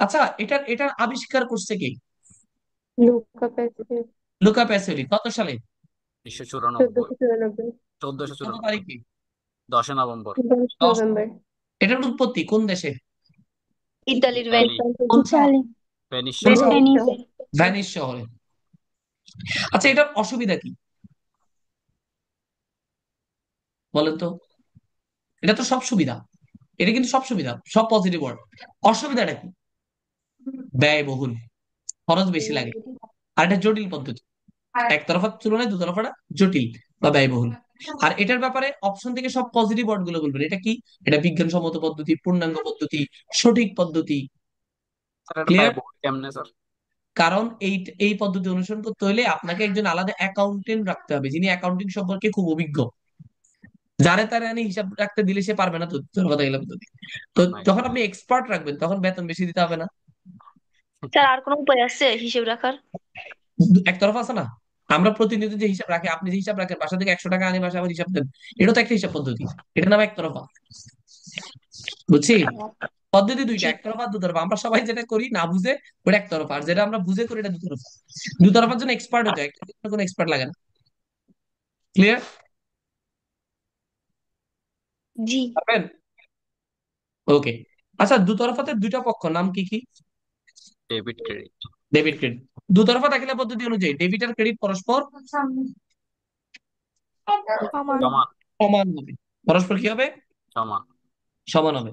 আচ্ছা, এটার এটার আবিষ্কার করছে কে? Luca passive. Luca Pacioli. কত সালে? 1994। 1494। কত 1494। তারিখে? 10 নভেম্বর। 10 নভেম্বর। এটার উৎপত্তি কোন দেশে? ইতালির ইতালি। কোন শহর? ভেনিস কোন শহর। শহর? ভ্যানিস শহরে। আচ্ছা, এটার অসুবিধা কি বলেন তো? এটা তো সব সুবিধা, এটা কিন্তু সব সুবিধা, সব পজিটিভ ওয়ার্ড। অসুবিধাটা কি? ব্যয়বহুল, খরচ বেশি লাগে, আর এটা জটিল পদ্ধতি। একতরফার তুলনায় দুতরফাটা জটিল বা ব্যয়বহুল। আর এটার ব্যাপারে অপশন থেকে সব পজিটিভ ওয়ার্ড গুলো বলবেন। এটা কি? এটা বিজ্ঞানসম্মত পদ্ধতি, পূর্ণাঙ্গ পদ্ধতি, সঠিক পদ্ধতি। স্যার এটা ক্লিয়ার? ব্যয়বহুল কেমনে স্যার? কারণ এই এই পদ্ধতি অনুসরণ করতে হলে আপনাকে একজন আলাদা অ্যাকাউন্টেন্ট রাখতে হবে, যিনি অ্যাকাউন্টিং সম্পর্কে খুব অভিজ্ঞ। যারে তারে আনি হিসাব রাখতে দিলে সে পারবে না তো দুতরফা দাখিলা পদ্ধতি। তো যখন আপনি এক্সপার্ট রাখবেন তখন বেতন বেশি দিতে হবে না? স্যার আর কোনো উপায় আছে হিসেব রাখার? একতরফা আছে না? আমরা প্রতিনিয়ত যে হিসাব রাখি, আপনি যে হিসাব রাখেন, বাসা থেকে 100 টাকা আনি, বাসা আবার হিসাব দেন, এটা তো একটা হিসাব পদ্ধতি। এটা নাম একতরফা। বুঝছি? পদ্ধতি দুইটা, একতরফা আর দুতরফা। আমরা সবাই যেটা করি না বুঝে, ওটা একতরফা, আর যেটা আমরা বুঝে করি এটা দুতরফা। দুতরফার জন্য এক্সপার্ট হতে হয়, একতরফার জন্য কোনো এক্সপার্ট লাগে না। ক্লিয়ার? জি। পারবেন? ওকে। আচ্ছা, দুতরফাতে দুইটা পক্ষ নাম কি কি? Debit credit. Debit credit. দুতরফা দাখিলা পদ্ধতি অনুযায়ী ডেবিট আর ক্রেডিট পরস্পর সমান। সমান হবে। পরস্পর কি হবে? সমান। সমান হবে।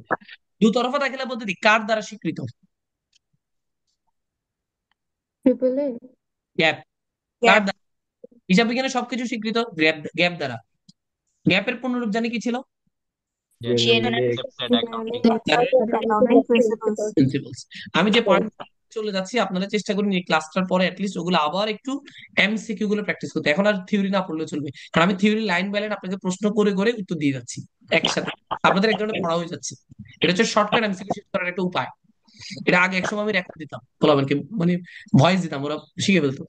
দুতরফা দাখিলা পদ্ধতি কার দ্বারা স্বীকৃত? Triple A. গ্যাপ। কার দ্বারা? হিসাব বিজ্ঞানে সবকিছু স্বীকৃত গ্যাপ, গ্যাপ দ্বারা। গ্যাপের পূর্ণরূপ জানি কি ছিল? প্রিন্সিপালস। আমি যে পার্ট চলে যাচ্ছি, আপনারা চেষ্টা করুন এই ক্লাসটার পরে অ্যাটলিস্ট ওগুলো আবার একটু এমসিকিউ গুলো প্র্যাকটিস করতে। এখন আর থিওরি না পড়লে চলবে, কারণ আমি থিওরি লাইন বাই লাইন আপনাকে প্রশ্ন করে করে উত্তর দিয়ে যাচ্ছি একসাথে। আপনাদের এক ধরনের পড়া হয়ে যাচ্ছে। এটা হচ্ছে শর্টকাট এমসিকিউ শেষ করার একটা উপায়। এটা আগে একসময় আমি রেকর্ড দিতাম, পোলাপানকে মানে ভয়েস দিতাম, ওরা শিখে ফেলতো।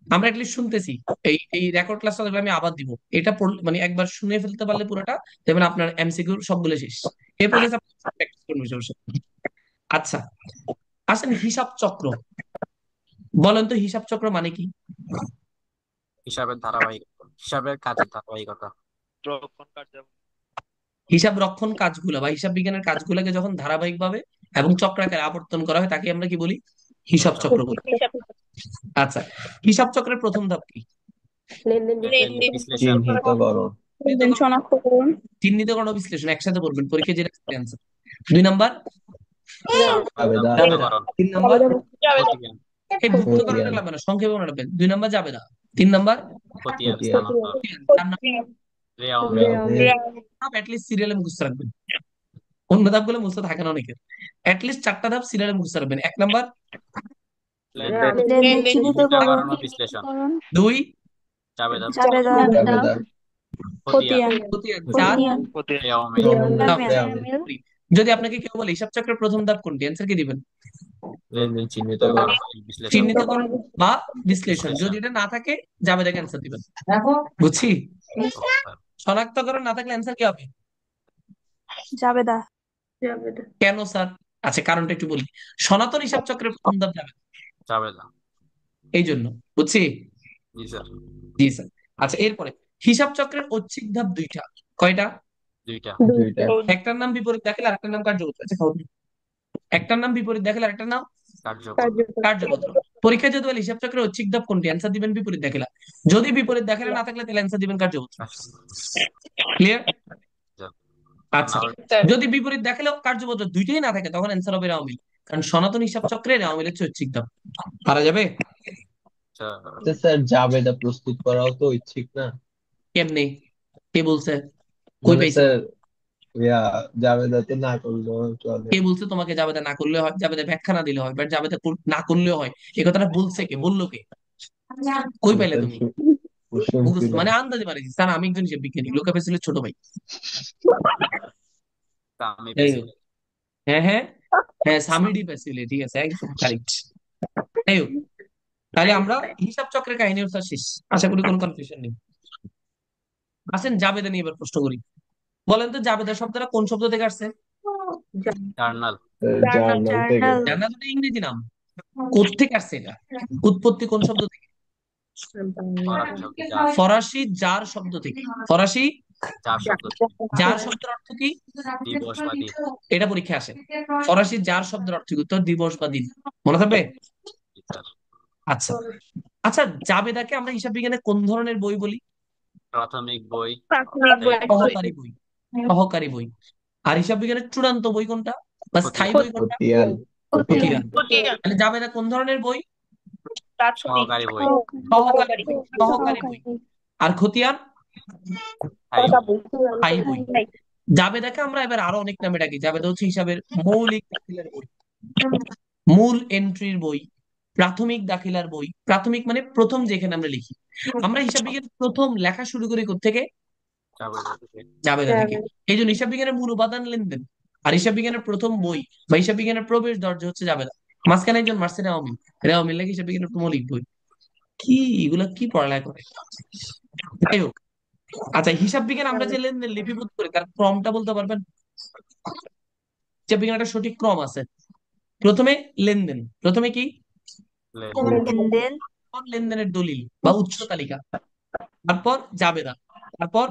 আমরা এটলিস্ট শুনতেছি। এই এই রেকর্ড ক্লাসটা আমি আবার দিব। এটা মানে একবার শুনে ফেলতে পারলে পুরোটা, দেখবেন আপনার এমসিকিউ সবগুলো শেষ। এরপর প্র্যাকটিস করবেন বসে বসে। আচ্ছা, আসেন হিসাব চক্র। বলেন তো হিসাব চক্র মানে কি? হিসাবের ধারাবাহিকতা, হিসাবের কাজের ধারাবাহিকতা। হিসাব রক্ষণ কাজগুলো বা হিসাব বিজ্ঞানের কাজগুলোকে যখন ধারাবাহিকভাবে এবং চক্রাকারে আবর্তন করা হয় তাকে আমরা কি বলি? হিসাব চক্র বলি। আচ্ছা, হিসাব চক্রের প্রথম ধাপ কি? লেনদেন বিশ্লেষণ। শনাক্তকরণ। চিহ্নিতকরণ ও বিশ্লেষণ একসাথে বলবেন, পরীক্ষা যেটা অ্যান্সার। 2 নাম্বার 3 নাম্বার খতিয়ান। এই বুঝতে করাটা লাগবে না, সংক্ষেপে মনে রাখবেন। 2 নাম্বার জাবেদা, 3 নাম্বার খতিয়ান স্থানান্তর। 4 নাম্বার রেওয়ামিল। অ্যাটলিস্ট সিরিয়ালে মুখস্থ রাখবেন। অন্য ধাপগুলো মুখস্থ থাকে না অনেকের। অ্যাটলিস্ট 4টা ধাপ সিরিয়ালে মুখস্থ রাখবেন। 1 নাম্বার চিহ্নিতকরণ ও বিশ্লেষণ। 2 জাবেদা। খতিয়ান। খতিয়ান। 4 রেওয়ামিল। যদি আপনাকে কেউ বলে হিসাব চক্রের প্রথম ধাপ কোনটি, অ্যান্সার কি দিবেন? লেনদেন চিহ্নিতকরণ বিশ্লেষণ চিহ্নিতকরণ বা বিশ্লেষণ। বিশ্লেষণ যদি এটা না থাকে জাবেদা ক্যান্সার দিবেন। বুঝছি? ও স্যার শনাক্তকরণ না থাকলে অ্যান্সার কি হবে? জাবেদা। জাবেদা। কেন স্যার? আচ্ছা কারণটা একটু বলি। সনাতন হিসাব চক্রের প্রথম ধাপ যাবে জাবেদা। এই জন্য। বুঝছি? জি স্যার জি স্যার। আচ্ছা এরপরে হিসাব চক্রের ঐচ্ছিক ধাপ দুইটা। কয়টা? দুইটা। দুইটা একটার নাম বিপরীত দাখিল আর একটার নাম কার্যপত্র। আচ্ছা খাও তুমি। একটার নাম বিপরীত দাখিল আর একটার নাম কার্যপত্র। কার্যপত্র। পরীক্ষায় যদি বলে হিসাব চক্রের ঐচ্ছিক ধাপ কোনটি, অ্যান্সার দিবেন বিপরীত দাখিলা। যদি বিপরীত দাখিলা না থাকলে তাহলে অ্যান্সার দিবেন কার্যপত্র। ক্লিয়ার? আচ্ছা স্যার যদি বিপরীত দেখালেও কার্যপত্র দুইটাই না থাকে তখন অ্যান্সার হবে রাওমিল, কারণ সনাতন হিসাব চক্রে রাওমিল হচ্ছে ঐচ্ছিক ধাপ। পারা যাবে? আচ্ছা স্যার, জাবেদা প্রস্তুত করাও তো ঐচ্ছিক না? কেমনে? কে বলছে? কই মানে পাইছে? স্যার, জাবেদা তো না করলেও চলে। কে বলছে তোমাকে জাবেদা না করলে হয়, জাবেদা ব্যাখ্যা না দিলে হয়, বাট জাবেদা না করলেও হয়? এই কথাটা বলছে কে, বললো কে? কই পাইলে স্যার তুমি? মুখস্থ শুনছিলাম। মানে আন্দাজে মারিছি স্যার, আমি একজন হিসাব বিজ্ঞানী, লোকা ফেসিলের ছোট ভাই। আমি যাই হোক, হ্যাঁ হ্যাঁ হ্যাঁ সামিডি ফেসিলে, ঠিক আছে একদম কারেক্ট। যাই হোক, তাহলে আমরা হিসাব চক্রের কাহিনী স্যার শেষ। আশা করি কোনো কনফিউশন নেই। আসেন জাবেদা নিয়ে এবার প্রশ্ন করি। বলেন তো জাবেদা শব্দটা কোন শব্দ থেকে আসছে? জার্নাল। জার্নাল থেকে। জান্নাত মানে ইংরেজি নাম। কোত্থেকে আসছে এটা? উৎপত্তি কোন শব্দ থেকে? ফরাসি জার শব্দ থেকে। ফরাসি চার শব্দ। জার শব্দের অর্থ কি? দিবস বা দিন। এটা পরীক্ষা আসে। ফরাসি জার শব্দের অর্থ কি? উত্তর দিবস বা দিন। মনে থাকবে? জি স্যার। আচ্ছা আচ্ছা, জাবেদাকে আমরা হিসাব বিজ্ঞানে কোন ধরনের বই বলি? প্রাথমিক বই। প্রাথমিক বই। সহকারী বই। সহকারী বই। আর হিসাব বিজ্ঞানের চূড়ান্ত বই কোনটা বা স্থায়ী বই কোনটা? খতিয়ান। খতিয়ান। খতিয়ান। তাহলে জাবেদা কোন ধরনের বই? প্রাথমিক। সহকারী বই। সহকারী বই। সহকারী বই। আর খতিয়ান স্থায়ী বই। স্থায়ী বই। জাবেদাকে আমরা এবার আরো অনেক নামে ডাকি। জাবেদা হচ্ছে হিসাবের মৌলিক দাখিলার বই, মূল এন্ট্রির বই, প্রাথমিক দাখিলার বই। প্রাথমিক মানে প্রথম, যেখানে আমরা লিখি। আমরা হিসাব বিজ্ঞান প্রথম লেখা শুরু করি থেকে জাবেদা থেকে। জাবেদা থেকে। এই জন্য হিসাব বিজ্ঞানের মূল উপাদান লেনদেন, আর হিসাব বিজ্ঞানের প্রথম বই বা হিসাব বিজ্ঞানের প্রবেশ দরজা হচ্ছে জাবেদা। মাঝখানে একজন মার্সে রেওয়ামিল। রেওয়ামিল নাকি হিসাব বিজ্ঞানের মৌলিক বই। কি এগুলা কি পড়ালেখা করে? যাই হোক, আচ্ছা হিসাব বিজ্ঞান আমরা যে লেনদেন লিপিবদ্ধ করি তার ক্রমটা বলতে পারবেন? হিসাব বিজ্ঞান একটা সঠিক ক্রম আছে। প্রথমে লেনদেন, প্রথমে কি? লেনদেন। তারপর লেনদেনের দলিল বা উৎস তালিকা, তারপর জাবেদা, তারপর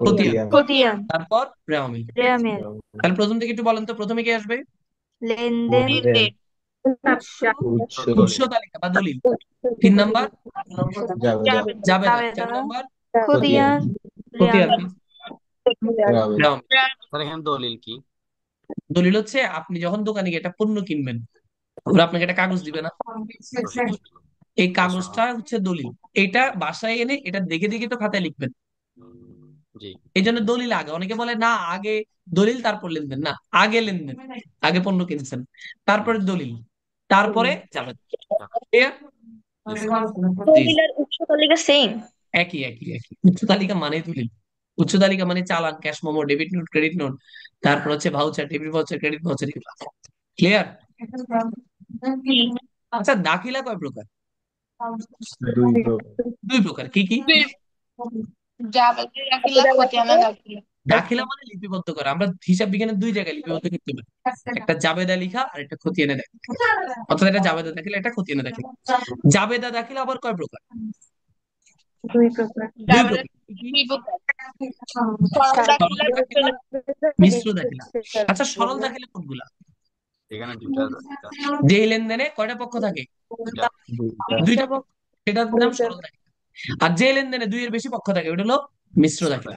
খতিয়ান, খতিয়ান। তারপর রেওয়ামিল। রেয়ামেল। তাহলে প্রথম থেকে একটু বলেন তো, প্রথমে কি আসবে? লেনদেন। লেনদেন, উৎস তালিকা বা দলিল। 3 নাম্বার জাবেদা, জাবেদা। 4 জাবেদা। নাম্বার খতিয়ান। খতিয়ান। রেয়ামেল। রামেল। রেওয়ামিল। স্যার এখানে দলিল কি? দলিল হচ্ছে আপনি যখন দোকানে গিয়ে একটা পণ্য কিনবেন, ওরা আপনাকে একটা কাগজ দিবে না? এই কাগজটা হচ্ছে দলিল। এটা বাসায় এনে এটা দেখে দেখে তো খাতায় লিখবেন। জি। এই জন্য দলিল আগে। অনেকে বলে না আগে দলিল তারপর লেনদেন। না, আগে লেনদেন, আগে পণ্য কিনছেন, তারপরে দলিল, তারপরে যাবেন। Clear? জি, দলিল আর উৎস তালিকা সেম। একই একই একই। উচ্চ তালিকা মানে দলিল। উচ্চ তালিকা মানে চালান, cash memo, debit note, credit note, তারপর হচ্ছে voucher, debit voucher, credit voucher, এগুলো। ক্লিয়ার? আচ্ছা দাখিলা কয় প্রকার? 2 প্রকার। 2 প্রকার। কি কি? জাবেদা দাখিলা, খতিয়ানা দাখিলা। দাখিলা মানে লিপিবদ্ধ করা। আমরা হিসাব বিজ্ঞানের 2 জায়গায় লিপিবদ্ধ করতে পারি, একটা জাবেদা লিখা আর একটা খতিয়ানে দাখিলা। অর্থাৎ এটা জাবেদা দাখিলা, এটা খতিয়ানে দাখিলা। জাবেদা দাখিলা আবার কয় প্রকার? 2 প্রকার। 2 জাবেদা প্রকার। কি কি? দুই প্রকার। সরল দাখিলা, সরল দাখিলা, মিশ্র দাখিলা। আচ্ছা সরল দাখিলা কোনগুলা? এখানে দুইটা। যে লেনদেনে কয়টা পক্ষ থাকে? দুইটা। 2টা পক্ষ, সেটার নাম সরল দাখিলা। আর যে লেনদেনে 2 এর বেশি পক্ষ থাকে ওটা হলো মিশ্র দাখিলা।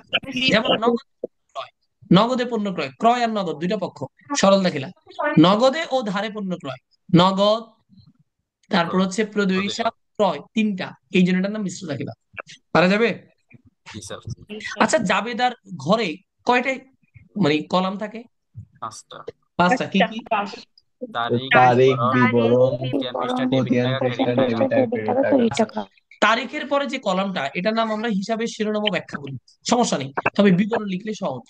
যেমন নগদ ক্রয়, নগদে পণ্য ক্রয়, ক্রয় আর নগদ 2টা পক্ষ, সরল দাখিলা। নগদে ও ধারে পণ্য ক্রয়, নগদ, তারপর হচ্ছে প্রদেয় হিসাব, ক্রয়, 3টা। এই জন্য এটার নাম মিশ্র দাখিলা। পারা যাবে? জি স্যার। আচ্ছা জাবেদার ঘরে কয়টা মানে কলাম থাকে? 5টা। 5টা। কি কি? তারিখ, বিবরণ, খতিয়ান পৃষ্ঠা, খতিয়ান পৃষ্ঠা, ডেবিট আর ক্রেডিট টাকা। তারিখের পরে যে কলামটা, এটার নাম আমরা হিসাবের শিরোনাম ও ব্যাখ্যা বলি। সমস্যা নেই, তবে বিবরণ লিখলে সহজ,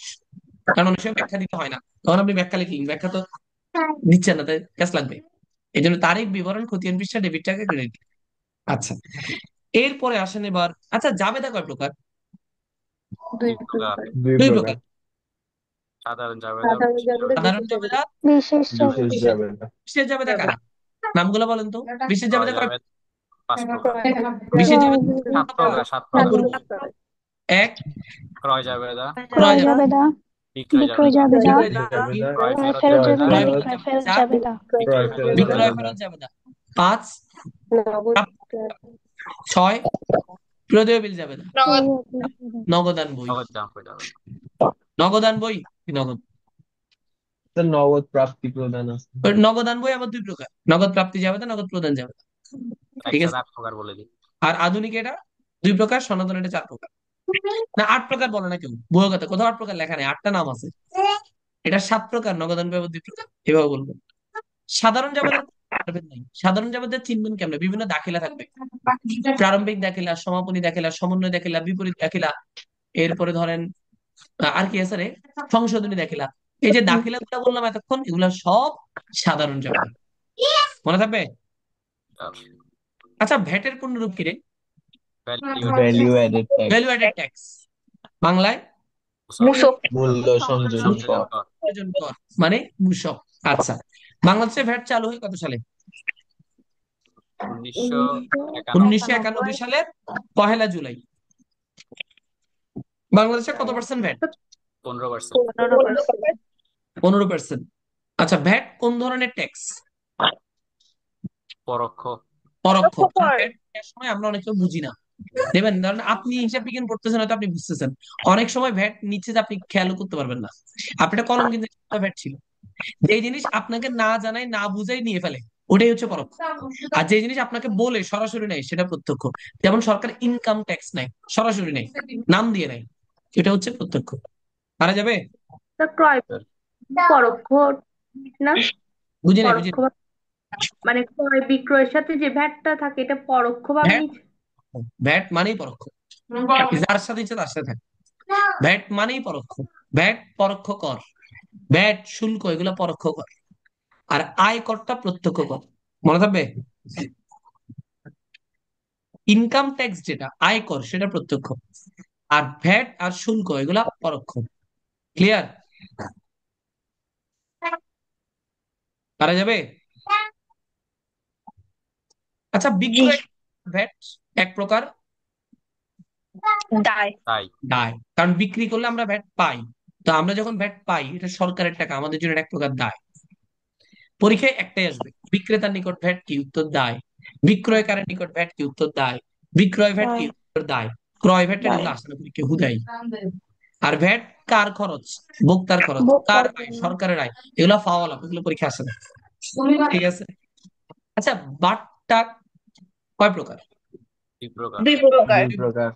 কারণ অনেক সময় ব্যাখ্যা দিতে হয় না। তখন আপনি ব্যাখ্যা লিখলেন, ব্যাখ্যা তো দিচ্ছেন না, তাই ক্যাশ লাগবে। এই জন্য তারিখ বিবরণ খতিয়ান পৃষ্ঠা ডেবিট টাকা ক্রেডিট। আচ্ছা, এরপরে আসেন এবার, আচ্ছা জাবেদা কয় প্রকার? দুই দুই প্রকার। প্রকার। দুই দুই প্রকার। প্রকার। সাধারণ জাবেদা, সাধারণ বিশেষ জাবেদা, জাবেদা। সাধারণ বিশেষ জাবেদা, জাবেদা। বিশেষ বিশেষ জাবেদা। জাবেদা। বিশেষ জাবেদা কারা? নামগুলো বলেন তো। বিশেষ ক্রয় জাবেদা কয়? জাবেদা 5 প্রকার। বিশেষ ক্রয় জাবেদা সাত প্রকার, 7 সাত প্রকার। প্রকার। এক, ক্রয় জাবেদা, ক্রয় ক্রয় জাবেদা, জাবেদা, বিক্রয় বিক্রয় জাবেদা, জাবেদা, বিক্রয় জাবেদা, জাবেদা, ক্রয় ক্রয় ফেরত ফেরত জাবেদা, জাবেদা, ক্রয় ফেরত বিক্রয় জাবেদা, ফেরত চার, জাবেদা, বিক্রয় ক্রয় ফেরত ফেরত বিক্রয় জাবেদা। ফেরত জাবেদা, পাঁচ, নগদ ছয়, প্রদেয় বিল জাবেদা, নগদ নগদান বই। নগদ দাম পেয়ে যাবে। নগদান বই কি নগদ? তো নগদ প্রাপ্তি প্রদান আছে। ওই নগদান বই আবার দুই প্রকার, নগদ প্রাপ্তি জাবেদা, নগদ প্রদান জাবেদা। ঠিক আছে। একসাথে 8 প্রকার বলে দিই। আর আধুনিক এটা দুই প্রকার, সনাতন এটা 4 প্রকার। না 8 প্রকার বলে না কেউ, ভুয়ো কথা, কোথাও 8 প্রকার লেখা নেই, 8টা নাম আছে। এটা 7 প্রকার, নগদান বই আবার দুই প্রকার, এভাবে বলবো। সাধারণ জাবেদার পারবেন নাই। সাধারণ জাবেদার চিনবেন কেমনে? বিভিন্ন দাখিলা থাকবে, প্রারম্ভিক দাখিলা, সমাপনী দাখিলা, সমন্বয় দাখিলা, বিপরীত দাখিলা, এরপরে ধরেন আর কি আছে রে, সংশোধনী দাখিলা। এই যে দাখিলা গুলা বললাম এতক্ষণ, এগুলা সব সাধারণ জাবেদা, মনে থাকবে। আচ্ছা, ভ্যাটের পূর্ণরূপ কি রে? Value added tax. Value added tax, বাংলায় মূসক। মূল্য সংযোজন কর। সংযোজন কর, মানে মূসক। আচ্ছা, বাংলাদেশে ভ্যাট চালু হয় কত সালে? 1991। 1991 সালের 1 জুলাই। বাংলাদেশে কত পার্সেন্ট ভ্যাট? 15%। 15%। আচ্ছা, ভ্যাট কোন ধরনের ট্যাক্স? পরোক্ষ। পরোক্ষ। কর। ভ্যাট দেওয়ার সময় আমরা অনেকে বুঝি না, দেখবেন ধরেন আপনি হিসাব বিজ্ঞান পড়তেছেন, হয়তো আপনি বুঝতেছেন, অনেক সময় ভ্যাট নিচ্ছে যে আপনি খেয়ালও করতে পারবেন না। আপনি একটা কলম কিনতে ভ্যাট ছিল, যে জিনিস আপনাকে না জানাই না বুঝাই নিয়ে ফেলে, ওটাই হচ্ছে পরোক্ষ। আর যে জিনিস আপনাকে বলে সরাসরি নেয়, সেটা প্রত্যক্ষ। যেমন সরকার ইনকাম ট্যাক্স নেয়, সরাসরি নেয়, নাম দিয়ে নেয়, এটা হচ্ছে প্রত্যক্ষ। পারা যাবে? তা ক্রয় পরোক্ষ না? বুঝি নাই, বুঝি পরোক্ষ মানে ক্রয় বিক্রয়ের সাথে যে ভ্যাটটা থাকে এটা পরোক্ষ ভাবে ভ্যাট, নিচ্ছে। ভ্যাট মানেই পরোক্ষ, যার সাথে ইচ্ছে তার সাথে থাকে। ভ্যাট মানেই পরোক্ষ। ভ্যাট পরোক্ষ কর, ভ্যাট শুল্ক এগুলো পরোক্ষ কর, আর আয় করটা প্রত্যক্ষ কর, মনে থাকবে। ইনকাম ট্যাক্স যেটা আয় কর সেটা প্রত্যক্ষ, আর ভ্যাট আর শুল্ক এগুলা পরোক্ষ। ক্লিয়ার? পারা যাবে? আচ্ছা, বিক্রয় ভ্যাট এক প্রকার দায়। তাই দায়, কারণ বিক্রি করলে আমরা ভ্যাট পাই। তো আমরা যখন ভ্যাট পাই, এটা সরকারের টাকা, আমাদের জন্য এটা এক প্রকার দায়। পরীক্ষায় একটাই আসবে, বিক্রেতার নিকট ভ্যাট কি? উত্তর দায়। বিক্রয়কারের নিকট ভ্যাট কি? উত্তর দায়। বিক্রয় ভ্যাট কি? উত্তর দায়। ক্রয় ভ্যাট এগুলো আসে না পরীক্ষায়, হুদাই। আর ভ্যাট কার খরচ? ভোক্তার খরচ, কার আয়? সরকারের আয়, এগুলো ফাওয়াল, এগুলো পরীক্ষা আসে না। ঠিক আছে। আচ্ছা, বাট্টা কয় প্রকার? 2 প্রকার। দুই প্রকার। দুই প্রকার।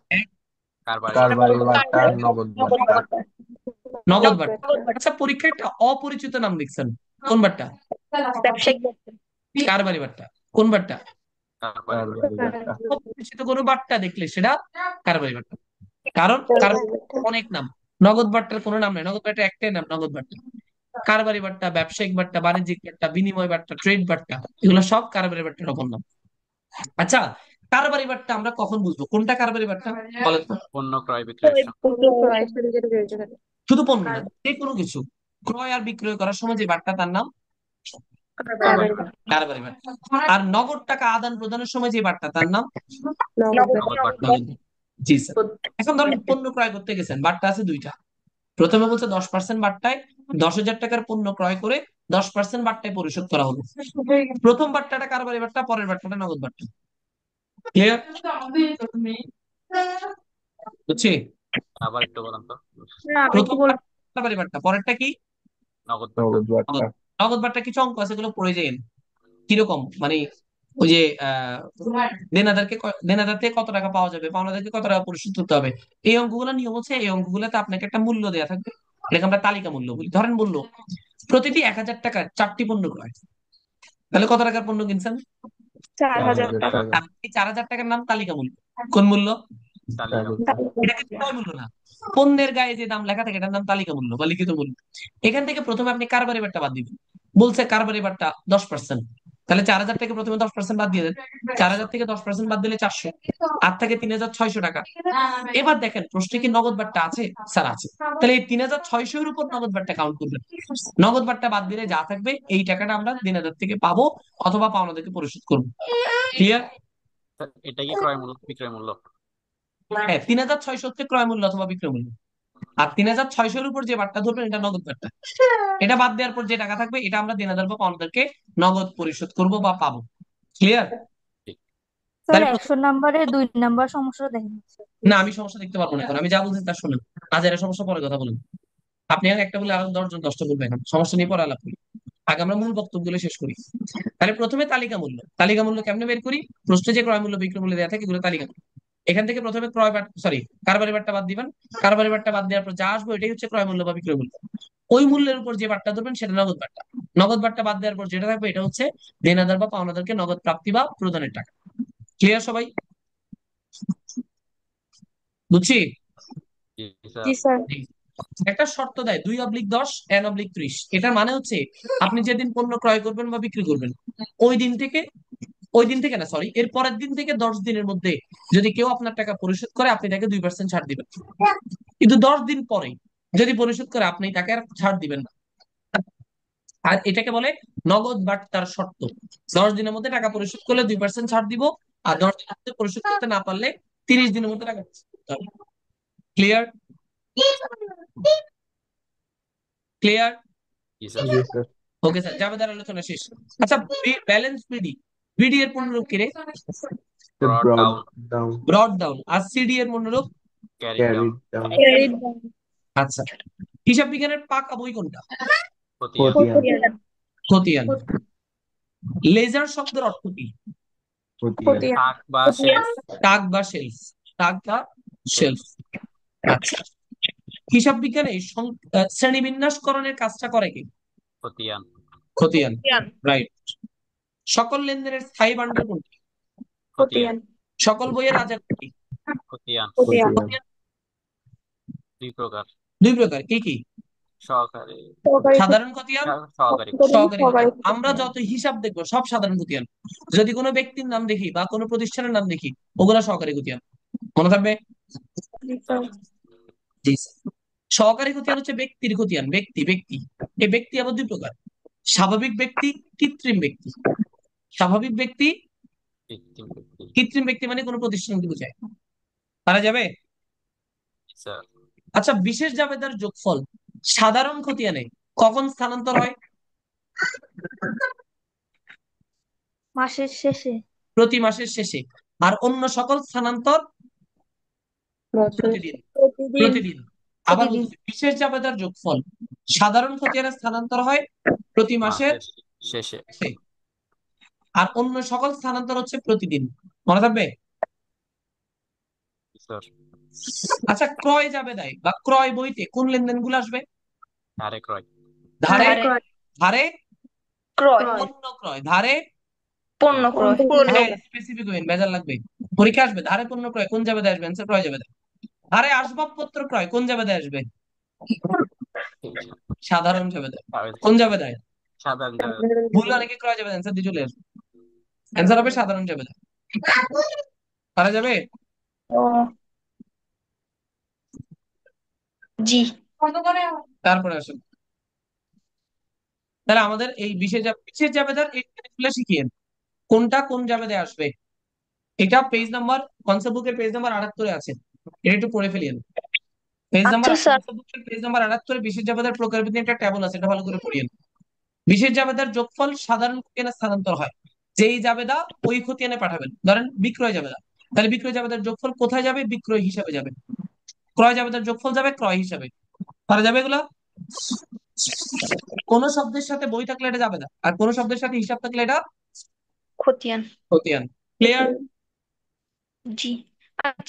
কারবারি। কারবারি বাট্টা আর নগদ বাট্টা। নগদ বাট্টা। আচ্ছা, পরীক্ষায় একটা অপরিচিত নাম লিখছেন, কোন বাট্টা? ব্যবসায়িক। কারবারি বাট্টা। কোন বাট্টা? কারবারি। কারবারি বাট্টা। অপরিচিত কোনো বাট্টা দেখলে সেটা কারবারি বাট্টা। কারণ অনেক নাম, নগদ বাট্টার কোনো নাম নেই, নগদ বাট্টা একটাই নাম, নগদ বাট্টা। কারবারি বাট্টা, ব্যবসায়িক বাট্টা, বাণিজ্যিক বাট্টা, বিনিময় বাট্টা, ট্রেড বাট্টা, এগুলো সব কারবারি বাট্টার অপর নাম। আচ্ছা, কারবারি বাট্টা আমরা কখন বুঝবো কোনটা কারবারি বাট্টা? বলেন তো। পণ্য ক্রয় বিক্রয়ের সময়। ক্রয়ের সাথে যেটা জড়িত থাকে। শুধু পণ্য না, যে কোনো কিছু ক্রয় আর বিক্রয় করার সময় যে বাট্টা, তার নাম কারবারি কারবারি বাট্টা। আর নগদ টাকা আদান প্রদানের সময় যে বাট্টা, তার নাম নগদ নগদ বাট্টা। নগদ। জি স্যার। এখন ধরেন পণ্য ক্রয় করতে গেছেন, বাট্টা আছে দুইটা। প্রথমে বলছে 10% বাট্টায় 10,000 টাকার পণ্য ক্রয় করে 10% বাট্টায় পরিশোধ করা হলো। প্রথম বাট্টাটা কারবারি বাট্টা, পরের বাট্টাটা নগদ বাট্টা। ক্লিয়ার? বুঝছি? আবার একটু বলেন তো। না, আমি প্রথম কি বলবো? বাট্টা কারবারি বাট্টা, পরেরটা কি? নগদ নগদ বাট্টা। নগদ বাট্টা কিছু অঙ্ক আছে, এগুলো পড়ে যান। কিরকম মানে, ওই যে দেনাদার থেকে কত টাকা পাওয়া যাবে, পাওনাদারকে কত টাকা পরিশোধ করতে হবে, এই অঙ্কগুলো নিয়ম হচ্ছে, এই অঙ্কগুলোতে আপনাকে একটা মূল্য দেওয়া থাকবে, এটাকে আমরা তালিকা মূল্য বলি। ধরেন বললো প্রতিটি 1,000 টাকার 4টি পণ্য ক্রয়, তাহলে কত টাকার পণ্য কিনছেন? 4,000 4,000 টাকা। টাকা। এই 4,000 টাকার নাম তালিকা মূল্য। কোন মূল্য? তালিকা। এটা কিন্তু ক্রয় মূল্য না, পণ্যের গায়ে যে দাম লেখা থাকে এটার নাম তালিকা মূল্য বা লিখিত মূল্য। এখান থেকে প্রথমে আপনি কারবারি বাট্টা বাদ দিবেন। বলছে কারবারি বাট্টা 10%, তাহলে 4,000 থেকে প্রথমে 10% বাদ দিয়ে দেন। 4,000 থেকে 10% বাদ দিলে 400, আর থাকে 3,600 টাকা। এবার দেখেন প্রশ্নে কি নগদ বাট্টা আছে? স্যার আছে। তাহলে এই 3,600 এর উপর নগদ বাট্টা কাউন্ট করবেন। নগদ বাট্টা বাদ দিলে যা থাকবে এই টাকাটা আমরা দিনাদার থেকে পাবো অথবা পাওনাদারকে পরিশোধ করবো। ক্লিয়ার? স্যার এটা কি ক্রয় মূল্য বিক্রয় মূল্য? হ্যাঁ, 3,600 হচ্ছে ক্রয় মূল্য অথবা বিক্রয় মূল্য, আর 3,600 এর উপর যে বাট্টা ধরবেন এটা নগদ বাট্টা। এটা বাদ দেওয়ার পর যে টাকা থাকবে এটা আমরা দেনাদার বা পাওনাদারকে নগদ পরিশোধ করব বা পাবো। ক্লিয়ার? ঠিক। স্যার তাহলে 100 নম্বরে 2 নাম্বার সমস্যা দেখেন না, আমি সমস্যা দেখতে পারবো না এখন, আমি যা বলছি তা শুনুন। আজ এর সমস্যা পরে কথা বলুন। আপনি এখন একটা বলে আরো 10 জন 10টা বলবেন, এখন সমস্যা নিয়ে পরে আলাপ করি। আগে আমরা মূল বক্তব্যগুলো শেষ করি। তাহলে প্রথমে তালিকা মূল্য। তালিকা মূল্য কেমনে বের করি? প্রশ্নে যে ক্রয় মূল্য বিক্রয় মূল্য দেওয়া থাকে এগুলো তালিকা মূল্য। এখান থেকে প্রথমে কারবারি বাট্টা বাদ দিবেন। কারবারি বাট্টা বাদ দেওয়ার পর যা আসবে এটাই হচ্ছে ক্রয় মূল্য বা বিক্রয় মূল্য। ওই মূল্যের উপর যে বাট্টা ধরবেন সেটা নগদ বাট্টা। নগদ বাট্টা বাদ দেওয়ার পর যেটা থাকবে এটা হচ্ছে দেনাদার বা পাওনাদারকে নগদ প্রাপ্তি বা প্রদানের টাকা। ক্লিয়ার সবাই? বুঝছি? জি স্যার। জি স্যার। একটা শর্ত দেয় 2/10 N/30। এটার মানে হচ্ছে আপনি যেদিন পণ্য ক্রয় করবেন বা বিক্রি করবেন ওই দিন থেকে না, সরি, এর পরের দিন থেকে 10 দিনের মধ্যে যদি কেউ আপনার টাকা পরিশোধ করে আপনি তাকে 2% ছাড় দিবেন। কিন্তু 10 দিন পরে যদি পরিশোধ করে আপনি তাকে আর ছাড় দিবেন না। আর এটাকে বলে নগদ বাট্টার শর্ত। 10 দিনের মধ্যে টাকা পরিশোধ করলে 2% ছাড় দিব, আর 10 দিনের মধ্যে পরিশোধ করতে না পারলে 30 দিনের মধ্যে টাকা পরিশোধ করতে হবে। ক্লিয়ার? ক্লিয়ার? জি স্যার। জি স্যার। ওকে স্যার, জাবেদার আলোচনা শেষ। আচ্ছা, ব্যালেন্স বিডি এর পূর্ণরূপ কি রে? Brought brought down, down, brought down. আর সিডি এর পূর্ণরূপ? Carried down, carried down, Carried down. আচ্ছা, হিসাব বিজ্ঞানের পাকা বই কোনটা? খতিয়ান, খতিয়ান, খতিয়ান। লেজার শব্দের অর্থ কি? খতিয়ান, তাক বা শেলফ, টাক বা শেলফ। টাক বা শেলফ। আচ্ছা, হিসাব বিজ্ঞানে শ্রেণীবিন্যাসকরণের কাজটা করে কি? খতিয়ান, খতিয়ান। খতিয়ান। রাইট। সকল লেনদেনের স্থায়ী ভান্ডার কোনটি? খতিয়ান, সকল বইয়ের রাজা কোনটি? খতিয়ান। খতিয়ান, দুই প্রকার, দুই প্রকার, কি কি? সহকারী, সাধারণ খতিয়ান, সহকারী, সহকারী খতিয়ান। আমরা যত হিসাব দেখবো সব সাধারণ খতিয়ান। যদি কোনো ব্যক্তির নাম দেখি বা কোনো প্রতিষ্ঠানের নাম দেখি ওগুলা সহকারী খতিয়ান। মনে থাকবে? জি স্যার। সহকারী খতিয়ান হচ্ছে ব্যক্তির খতিয়ান। ব্যক্তি ব্যক্তি এই ব্যক্তি আবার দুই প্রকার: স্বাভাবিক ব্যক্তি, কৃত্রিম ব্যক্তি। স্বাভাবিক ব্যক্তি, কৃত্রিম ব্যক্তি। কৃত্রিম ব্যক্তি মানে কোনো প্রতিষ্ঠানকে বোঝায়। পারা যাবে? স্যার আচ্ছা, বিশেষ জাবেদার যোগফল সাধারণ খতিয়ানে কখন স্থানান্তর হয়? মাসের শেষে। প্রতি মাসের শেষে। আর অন্য সকল স্থানান্তর প্রতিদিন। প্রতিদিন। আবার প্রতিদিন। বলছি, বিশেষ জাবেদার যোগফল সাধারণ খতিয়ানে স্থানান্তর হয় প্রতি মাসের মাসের শেষে। শেষে। আর অন্য সকল স্থানান্তর হচ্ছে প্রতিদিন। মনে থাকবে? স্যার আচ্ছা, ক্রয় জাবেদায় বা ক্রয় বইতে কোন লেনদেনগুলো আসবে? ধারে ক্রয়, ধারে, ক্রয়, ধারে ক্রয়, পণ্য ক্রয়, ধারে পণ্য ক্রয়, হ্যাঁ স্পেসিফিক হইন, ভেজাল লাগবে। পরীক্ষা আসবে ধারে পণ্য ক্রয় কোন জাবেদায় আসবে? অ্যান্সার ক্রয় জাবেদায়। ধারে আসবাবপত্র ক্রয় কোন জাবেদায় আসবে? সাধারণ জাবেদায়। কোন জাবেদায়? সাধারণ ভুল অনেকে ক্রয় জাবেদায় অ্যান্সার দিয়ে চলে আসবে। অ্যান্সার হবে সাধারণ জাবেদায়। পারা যাবে? ও জি। তারপরে আসুন, তাহলে আমাদের এই বিশেষ জাবেদার এইগুলো শিখিয়ে কোনটা কোন জাবেদায় আসবে। এটা পেজ নাম্বার, কনসেপ্ট বুকের পেজ নাম্বার 78 আছে। এটা একটু পড়ে ফেলিয়েন। পেজ নাম্বার আচ্ছা স্যার। পেজ নাম্বার 78 বিশেষ জাবেদার প্রকারভেদে একটা টেবল আছে, এটা ভালো করে পড়িয়েন। বিশেষ জাবেদার যোগফল সাধারণ খতিয়ানে স্থানান্তর হয়। যেই জাবেদা ওই খতিয়ানে পাঠাবেন, ধরেন বিক্রয় জাবেদা, তাহলে বিক্রয় জাবেদার যোগফল কোথায় যাবে? বিক্রয় হিসাবে যাবে। ক্রয় জাবেদার যোগফল যাবে ক্রয় হিসাবে। পারা যাবে এগুলা? কোন শব্দের সাথে বই থাকলে এটা জাবেদা, আর কোন শব্দের সাথে হিসাব থাকলে এটা খতিয়ান। খতিয়ান। ক্লিয়ার? জি। আচ্ছা